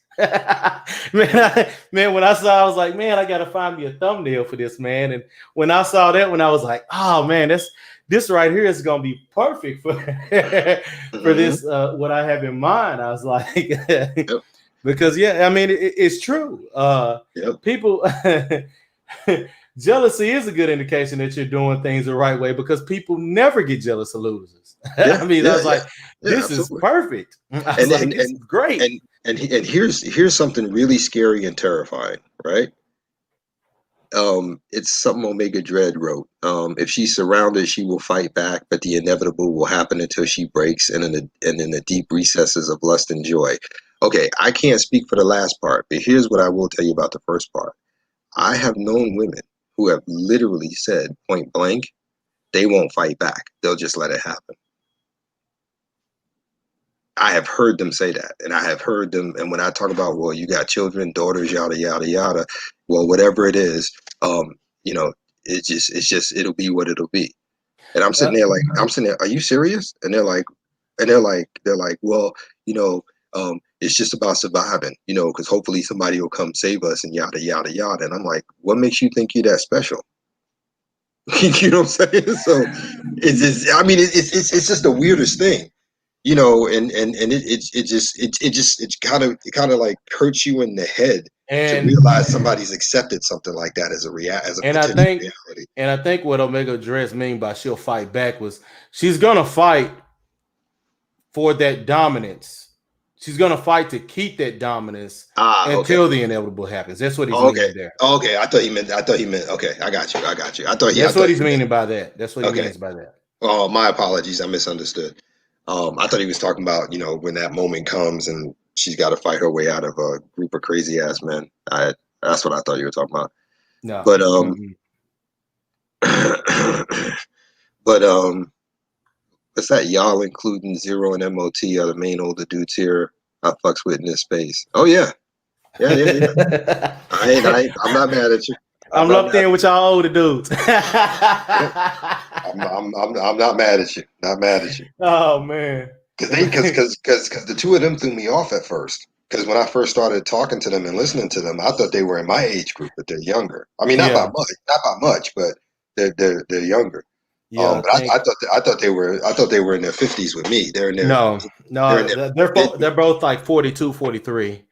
Man, when I saw, I was like, man, I gotta find me a thumbnail for this, man. And when I saw that one, I was like, oh man, this right here is gonna be perfect for for Hmm. this what I have in mind. I was like, Yep. because yeah, I mean it's true. Yep. People jealousy is a good indication that you're doing things the right way because people never get jealous of losers. Yeah. I mean, I Yeah. was Yeah. like, Yeah. this is Absolutely. perfect. I was And like, and this and is great. and here's something really scary and terrifying, right? It's something Omega Dread wrote. If she's surrounded, she will fight back, but the inevitable will happen until she breaks, and in the deep recesses of lust and joy. Okay, I can't speak for the last part, but here's what I will tell you about the first part. I have known women who have literally said point blank, they won't fight back. They'll just let it happen. I have heard them say that, and I have heard them. And when I talk about, well, you got children, daughters, yada yada yada, well, whatever it is, um, you know, it'll be what it'll be. And I'm sitting there, are you serious? And they're like, well, you know, it's just about surviving, because hopefully somebody will come save us and yada yada yada. And I'm like, what makes you think you're that special? You know what I'm saying? So it's just, I mean, it's just the weirdest thing. And it kind of like hurts you in the head to And realize somebody's accepted something like that as a and I potential think reality. and I think what Omega Dress mean by she'll fight back was she's gonna fight for that dominance. She's gonna fight to keep that dominance Ah, okay. until the inevitable happens. That's what he's Oh, okay. meaning there. Oh, okay. I thought he meant. Okay, I got you. I got you. I That's thought what he's he meant. meaning by that. That's what he Okay. means by that. Oh, my apologies. I misunderstood. I thought he was talking about, when that moment comes and she's got to fight her way out of a group of crazy ass men. That's what I thought you were talking about. No. But Mm-mm. but what's that? Y'all, including Zero and MOT, are the main older dudes here. I fucks with in this space. Oh yeah, yeah. I'm not mad at you. I'm I'm not lumped mad. in with y'all older dudes. Yep. I'm not mad at you. Not mad at you. Oh man. Because the two of them threw me off at first. Because when I first started talking to them and listening to them, I thought they were in my age group, but they're younger. I mean, Yeah. not by much, but they're younger. Yeah, I But think I thought they were in their 50s with me. no, They're in their they're mid. both like 42, 43.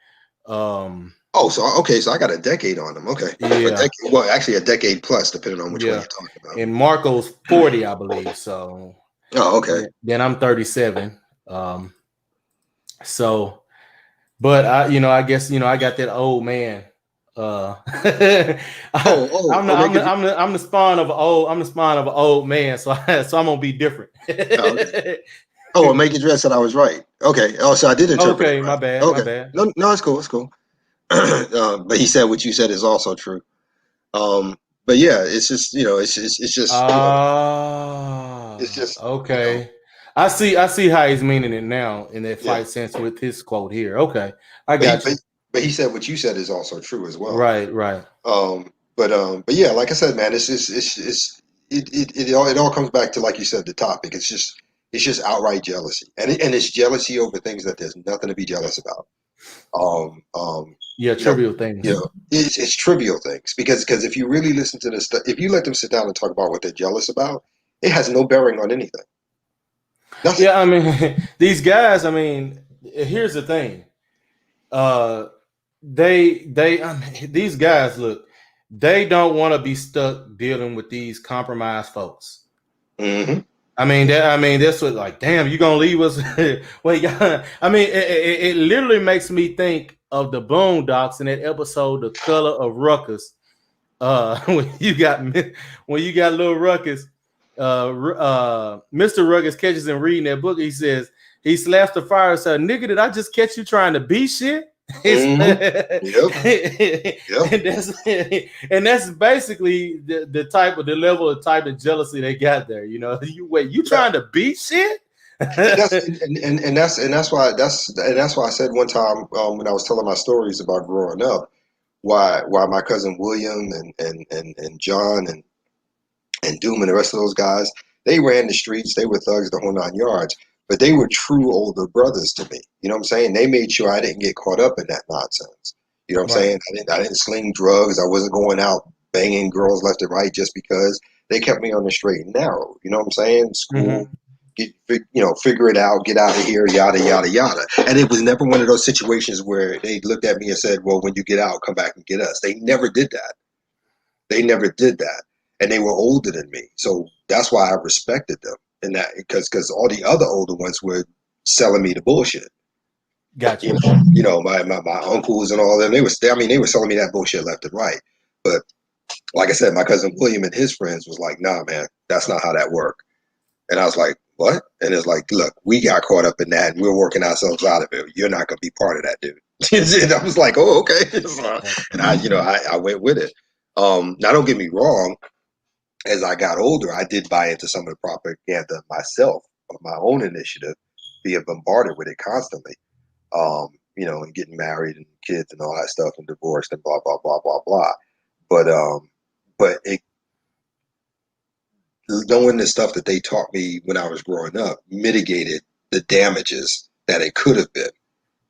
Um, Oh, so okay, so I got a decade on them. Okay, a yeah, decade. Well, actually, a decade plus, depending on which one yeah. you're talking about. And Marco's 40, I believe. So Oh, okay. then I'm 37. Um, so but I guess I got that old man. I'm the spawn of an old man, so I'm gonna be different. Oh, okay. Oh, well, make it dress that I was right. Okay. Oh, so I did interpret it Okay, my right. bad, my Okay. bad. No, it's cool. It's cool. But he said what you said is also true. But yeah, it's just it's just Okay. I see how he's meaning it now in that yeah. fight sense with his quote here. Okay, I But he got but, you. but he said what you said is also true as well. Right, right. But yeah, like I said, man, it's just it all comes back to, like you said, the topic. It's just outright jealousy, and it's jealousy over things that there's nothing to be jealous about. Um, um, Yeah, you know, trivial things. it's trivial things because if you really listen to this stuff, if you let them sit down and talk about what they're jealous about, it has no bearing on anything. Nothing. Yeah, I mean, these guys. I mean, here's the thing. Uh, I mean, these guys look. They don't want to be stuck dealing with these compromised folks. Hmm. I mean, that's what. Like, damn, you gonna leave us? Wait, I mean, it literally makes me think of the Boondocks in that episode, "The Color of Ruckus." When you got little Ruckus, Mr. Ruckus catches him reading that book. He says he slaps the fire and said, "Nigga, did I just catch you trying to be shit?" Hmm. Yep. Yep. And that's basically the type of the level of type of jealousy they got there. You know, you Yeah. trying to beat shit? And that's why I said one time, when I was telling my stories about growing up, why my cousin William and John and Doom and the rest of those guys, they ran the streets, they were thugs the whole 9 yards, but they were true older brothers to me. You know what I'm saying? They made sure I didn't get caught up in that nonsense. You know what I'm Right. saying? I didn't sling drugs. I wasn't going out banging girls left and right just because. They kept me on the straight and narrow. You know what I'm saying? School, Mm-hmm. figure it out, get out of here, yada yada yada. And it was never one of those situations where they looked at me and said, "Well, when you get out, come back and get us." They never did that. They never did that, and they were older than me, so that's why I respected them. And that because all the other older ones were selling me the bullshit. Got you. My uncles and all of them, they were selling me that bullshit left and right. But like I said, my cousin William and his friends was like, "Nah, man, that's not how that worked." And I was like, "What?" And it's like, "Look, we got caught up in that, and we're working ourselves out of it. You're not gonna be part of that, dude." And I was like, "Oh, okay." And I went with it. Now, don't get me wrong. As I got older, I did buy into some of the propaganda myself of my own initiative, being bombarded with it constantly. And getting married and kids and all that stuff and divorced and blah blah blah blah blah. But it knowing the stuff that they taught me when I was growing up mitigated the damages that it could have been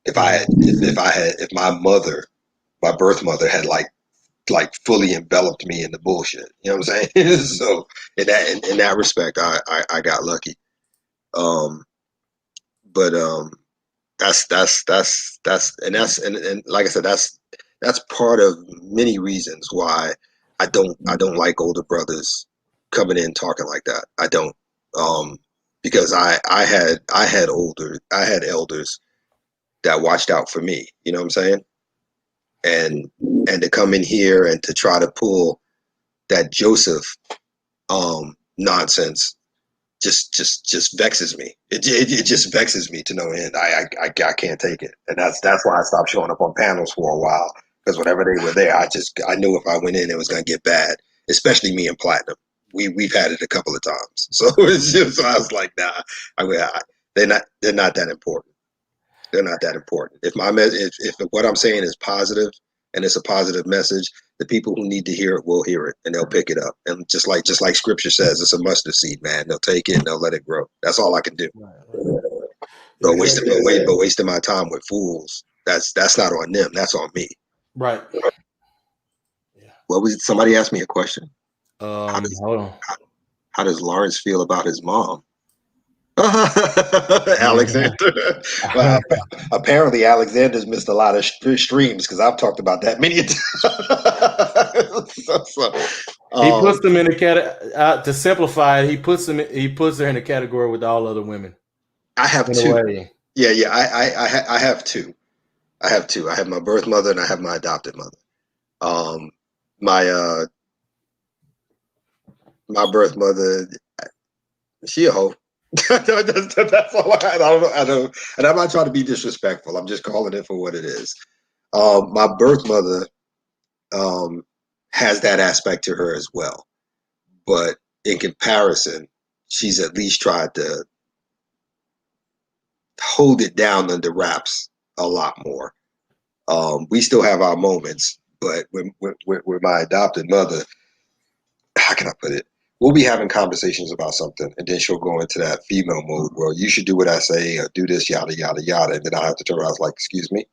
Mm-hmm. if my mother, my birth mother, had fully enveloped me in the bullshit. You know what I'm saying? So in that respect, I got lucky. Um, but that's like I said, that's part of many reasons why I don't like older brothers coming in talking like that. I don't, because I had elders that watched out for me. You know what I'm saying? And to come in here and to try to pull that Joseph nonsense just vexes me. It just vexes me to no end. I can't take it, and that's why I stopped showing up on panels for a while. Because whenever they were there, I knew if I went in, it was gonna get bad. Especially me and Platinum. We've had it a couple of times, so so I was like, nah. They're not that important. They're not that important. If what I'm saying is positive and it's a positive message, the people who need to hear it will hear it and they'll pick it up. And just like scripture says, it's a mustard seed, man. They'll take it and they'll let it grow. That's all I can do. Right, right. But Yeah, wasting my time with fools, that's not on them. That's on me. right. Yeah. What was it? Somebody asked me a question. How does Hold on. how does Lawrence feel about his mom? Alexander. Well, apparently Alexander's missed a lot of streams because I've talked about that many times. He Um, puts them in the to simplify it. He puts her in the category with all other women I have in a two. way. Yeah, yeah. I have two. I have two. I have my birth mother and I have my adopted mother. Um, my my birth mother, she a hoe. That's all I don't. And I'm not trying to be disrespectful. I'm just calling it for what it is. My birth mother um, has that aspect to her as well. But in comparison, she's at least tried to hold it down under wraps a lot more. We still have our moments, but with my adopted mother, how can I put it? we'll be having conversations about something, and then she'll go into that female mode. Well, you should do what I say, or do this, yada yada yada. And then I have to turn around, like, excuse me,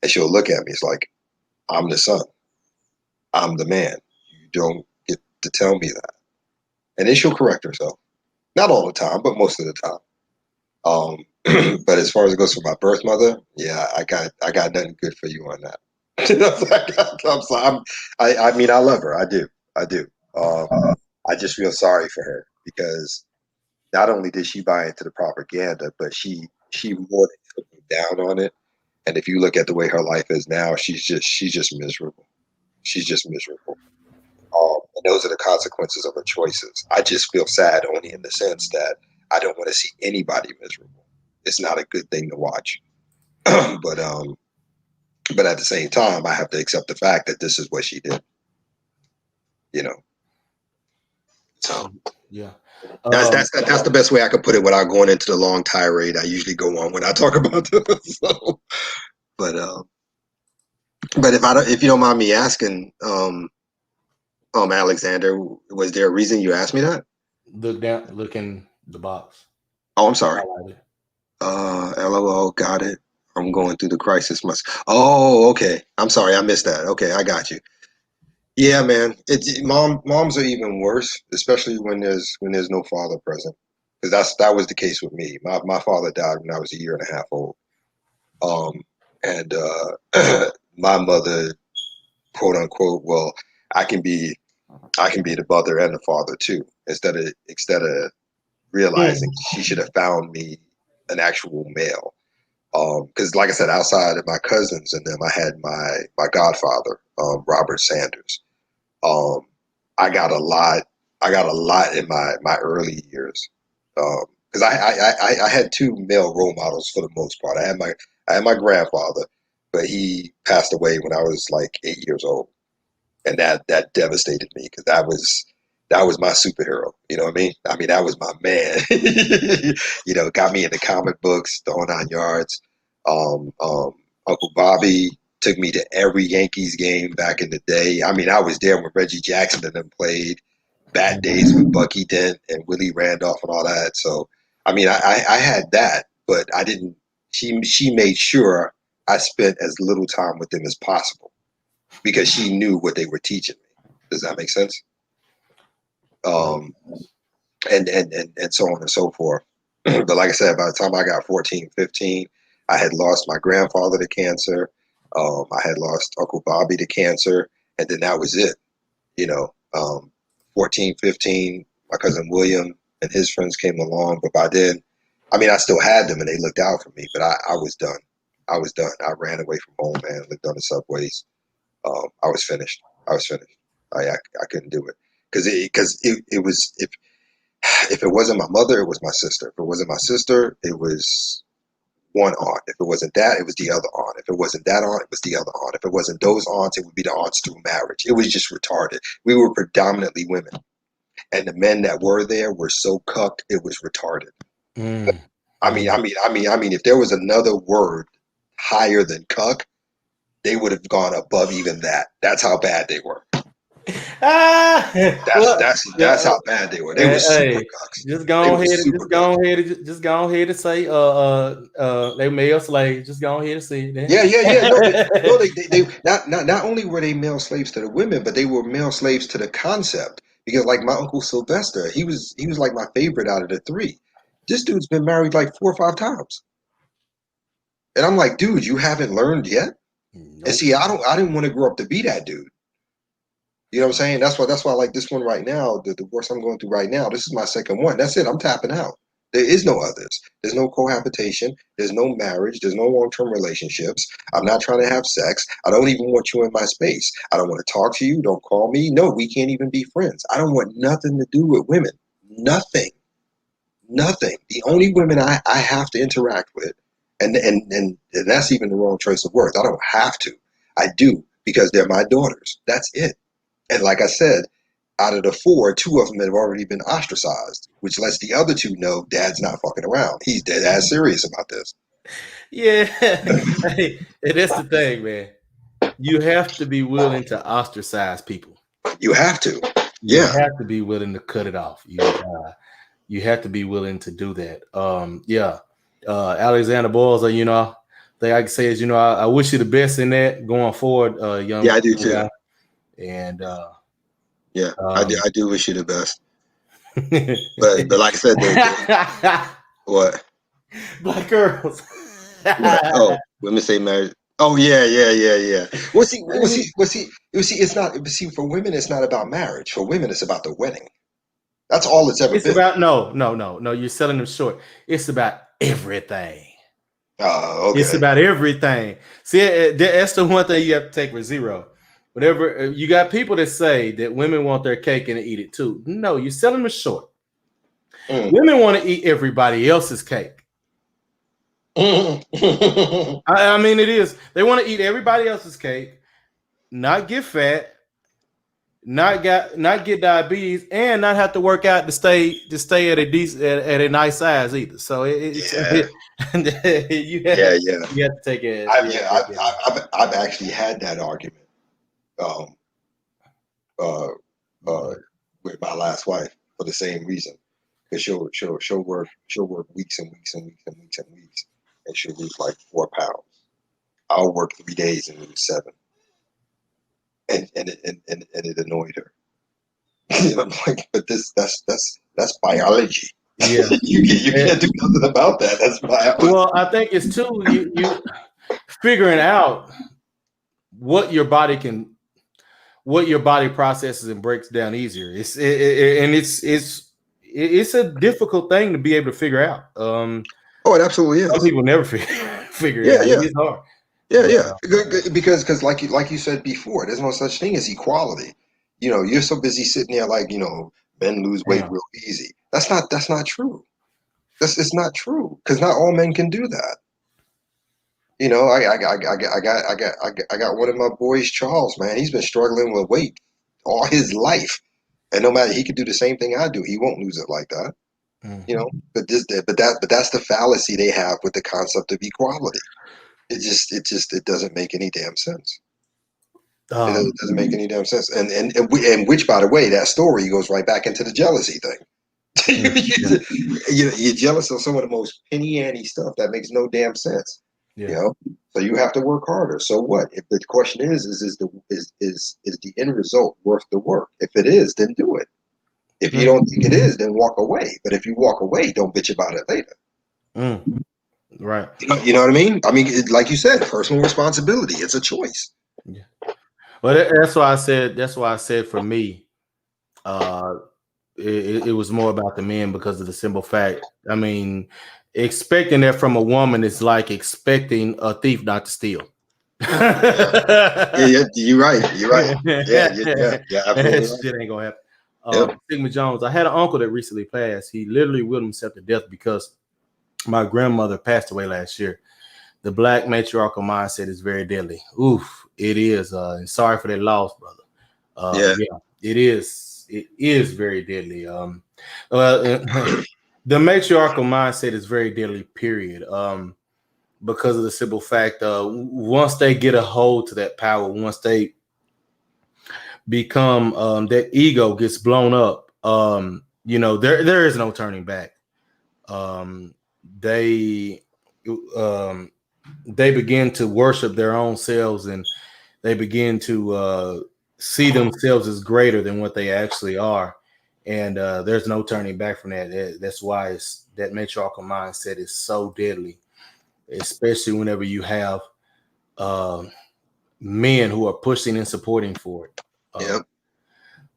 and she'll look at me. It's like, I'm the son, I'm the man. You don't get to tell me that. And then she'll correct herself. Not all the time, but most of the time. But as far as it goes for my birth mother, yeah, I got nothing good for you on that. I'm sorry. I mean, I love her. I do. Um, I just feel sorry for her because not only did she buy into the propaganda, but she more than took me down on it. And if you look at the way her life is now, she's just miserable. She's just miserable. And those are the consequences of her choices. I just feel sad only in the sense that I don't want to see anybody miserable. It's not a good thing to watch. but but at the same time, I have to accept the fact that this is what she did. You know, so Yeah. that's the best way I could put it without going into the long tirade I usually go on when I talk about this. So, but if you don't mind me asking, Alexander, was there a reason you asked me that? Look in the box. Oh, I'm sorry. Highlight it. LOL, got it. I'm going through the crisis. Oh, okay. I'm sorry, I missed that. Okay, I got you. Yeah, man. Moms are even worse, especially when there's no father present. Because that was the case with me. My father died when I was a year and a half old. Um, and my mother, quote unquote, well, I can be I can be the mother and the father too. Instead of realizing she should have found me an actual male. Because like I said, outside of my cousins and them, I had my godfather, Robert Sanders. Um, I got a lot. I got a lot in my early years. Because I had two male role models for the most part. I had my grandfather, but he passed away when I was like 8 years old, and that devastated me because that was my superhero. You know what I mean? I mean that was my man. Got me into comic books, the whole 9 yards. Uncle Bobby took me to every Yankees game back in the day. I mean, I was there when Reggie Jackson and them played. Bad days with Bucky Dent and Willie Randolph and all that. So, I mean, I had that, but I didn't. She made sure I spent as little time with them as possible because she knew what they were teaching me. Does that make sense? Um, and so on and so forth. But like I said, by the time I got 14, 15, I had lost my grandfather to cancer. I had lost Uncle Bobby to cancer, and then that was it. You know, 14, 15, my cousin William and his friends came along, but by then, I mean, I still had them and they looked out for me, but I was done. I was done. I ran away from home, man, lived on the subways. I was finished. I was finished. I couldn't do it because it was if it wasn't my mother, it was my sister. If it wasn't my sister, it was one aunt. If it wasn't that, it was the other aunt. If it wasn't that aunt, it was the other aunt. If it wasn't those aunts, it would be the aunts through marriage. It was just retarded. We were predominantly women, and the men that were there were so cucked, it was retarded. Mm. I mean, if there was another word higher than cuck, they would have gone above even that. That's how bad they were. That's Well, that's yeah, that's how bad they were. They were super hey, cucks. just They go were ahead and super cucks. say, they male slaves. Just go ahead and say Yeah, yeah, yeah. No, no, that. they not only were they male slaves to the women, but they were male slaves to the concept. Because like my uncle Sylvester, he was like my favorite out of the three. This dude's been married like 4 or 5 times, and I'm like, dude, you haven't learned yet. And Nope. see, I didn't want to grow up to be that dude. You know what I'm saying? That's why I like this one right now. The divorce I'm going through right now. This is my second one. That's it. I'm tapping out. There is no others. There's no cohabitation. There's no marriage. There's no long-term relationships. I'm not trying to have sex. I don't even want you in my space. I don't want to talk to you. Don't call me. No, we can't even be friends. I don't want nothing to do with women. Nothing. Nothing. The only women I have to interact with, and that's even the wrong choice of words. I don't have to. I do because they're my daughters. That's it. And like I said, out of the four, two of them have already been ostracized, which lets the other two know dad's not fucking around. He's dead ass serious about this. Yeah. Hey, and that's the thing, man. You have to be willing to ostracize people. You have to. You Yeah, have to be willing to cut it off. You have to be willing to do that. Yeah. Alexander Boyles, thing I can say is, I wish you the best in that going forward, yeah, young I do too. guy. And Yeah, um, I do wish you the best. But like I said, what? black girls. What? Oh, women say marriage. Oh yeah. It's not. But see, for women, it's not about marriage. For women, it's about the wedding. That's all it's ever It's been. about no. You're selling them short. It's about everything. It's Okay. about everything. See, that's the one thing you have to take with zero. Whatever you got people that say that women want their cake and eat it too. No, you're selling them short. Mm. Women want to eat everybody else's cake. I mean, it is. They want to eat everybody else's cake, not get fat, not get diabetes, and not have to work out to stay at a decent at a nice size either. So it's Yeah, you have yeah. you have to take it. I've yeah, I've actually had that argument um, uh, uh, with my last wife for the same reason. Because she'll work weeks and weeks and weeks and weeks and weeks, and she'll lose like 4 pounds. I'll work 3 days and lose 7, and it annoyed her. And I'm like, but that's biology. Yeah. You can't do nothing about that. That's biology. Well, I think it's too you figuring out what your body processes and breaks down easier. It's a difficult thing to be able to figure out. Oh, it absolutely Some is. people never figure it Yeah, out. yeah. It's hard. Yeah, But yeah. Because like you said before, there's no such thing as equality. You're so busy sitting there like men lose weight yeah. real easy. That's not true. It's not true because not all men can do that. I got one of my boys, Charles. Man, he's been struggling with weight all his life, and no matter he could do the same thing I do, he won't lose it like that. Mhm. But that's the fallacy they have with the concept of equality. It doesn't make any damn sense. Um, It doesn't make any damn sense. And which, by the way, that story goes right back into the jealousy thing. yeah. You're jealous of some of the most penny ante stuff that makes no damn sense. You Yeah. know, so you have to work harder. So what? If the question is the end result worth the work? If it is, then do it. If you don't think it is, then walk away. But if you walk away, don't bitch about it later. Mm. Right. You know what I mean? I mean, like you said, personal responsibility. It's a choice. Yeah. Well, that's why I said. That's why I said for me, uh, it was more about the men because of the simple fact. I mean, expecting that from a woman is like expecting a thief not to steal. Yeah, you're right. You're right. Yeah, absolutely That right. shit ain't gonna happen. Yep. Sigma Jones. I had an uncle that recently passed. He literally willed himself to death because my grandmother passed away last year. The black matriarchal mindset is very deadly. Oof, it is. And sorry for that loss, brother. Yeah. Yeah, it is. It is very deadly. Well, the matriarchal mindset is very deadly. Period. Because of the simple fact, once they get a hold to that power, once they become that ego gets blown up, there is no turning back. They they begin to worship their own selves and they begin to see themselves as greater than what they actually are. And there's no turning back from that. That's why that matriarchal mindset is so deadly, especially whenever you have uh, men who are pushing and supporting for it. Yep.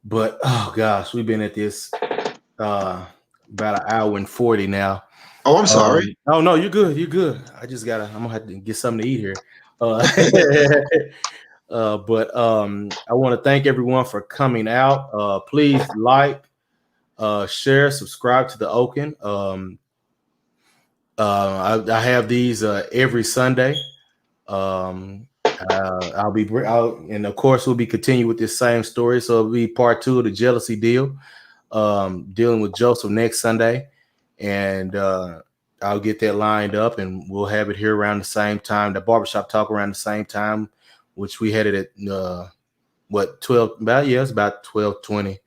But oh gosh, we've been at this about an hour and 40 now. Oh, I'm sorry. Oh no, you're good. You're good. I'm gonna have to get something to eat here. Uh, but I want to thank everyone for coming out. Please like, share, subscribe to the Oaken. I have these every Sunday. And of course we'll be continuing with this same story. So it'll be part 2 of the jealousy deal, dealing with Joseph next Sunday, and I'll get that lined up, and we'll have it here around the same time. The barbershop talk around the same time, which we had it at 12. It's about 12:20.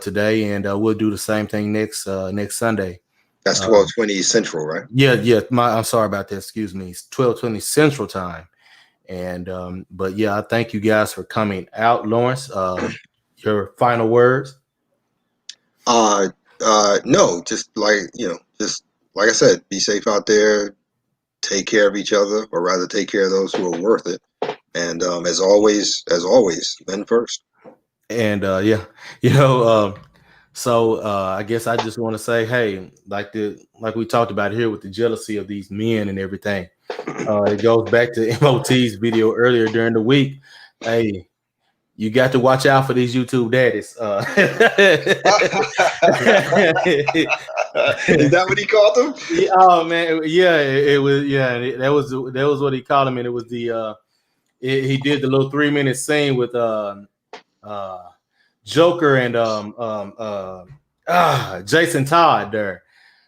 today, and we'll do the same thing next Sunday. That's 12:20 Central, right? Yeah. I'm sorry about that. Excuse me. It's 12:20 Central Time. And but yeah, I thank you guys for coming out, Lawrence. Your final words. No, just like I said, be safe out there. Take care of each other, or rather, take care of those who are worth it. And as always, men first. And yeah, you know, so I guess I just want to say, hey, like we talked about here with the jealousy of these men and everything. It goes back to MOT's video earlier during the week. Hey, you got to watch out for these YouTube daddies. Is that what he called them? Oh man, yeah, it was. Yeah, that was what he called him, and it was the. He did the little 3-minute scene with Joker and Jason Todd there.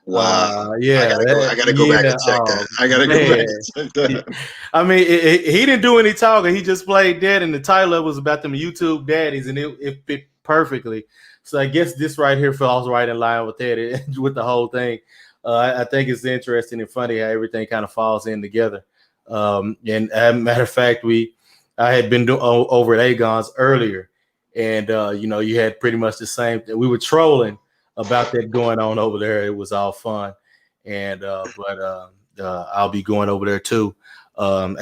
Wow. Yeah, I gotta go back and check that. I gotta go back and check that. I mean, he didn't do any talking. He just played dead, and the title was about them YouTube daddies, and it fit perfectly. So I guess this right here falls right in line with that, with the whole thing. I think it's interesting and funny how everything kind of falls in together. And as a matter of fact, I had been over at Agon's earlier, and you had pretty much the same thing. We were trolling about that going on over there. It was all fun, and but I'll be going over there too. I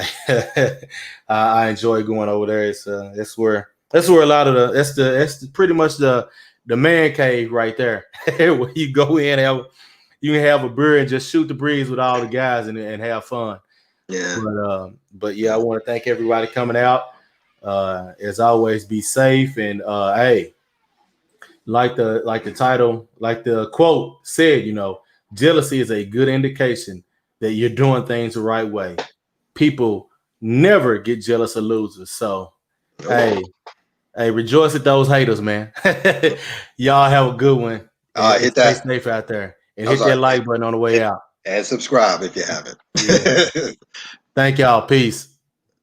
enjoy going over there. That's where a lot of that's pretty much the man cave right there. Where you go in, you can have a beer and just shoot the breeze with all the guys and have fun. Yeah. But yeah, I want to thank everybody coming out. As always, be safe, and hey, like the title, like the quote said, jealousy is a good indication that you're doing things the right way. People never get jealous of losers. So hey, rejoice at those haters, man. Y'all have a good one. Hit that. Stay safe out there, and hit that like button on the way out. And subscribe if you haven't. Yeah. Thank y'all. Peace.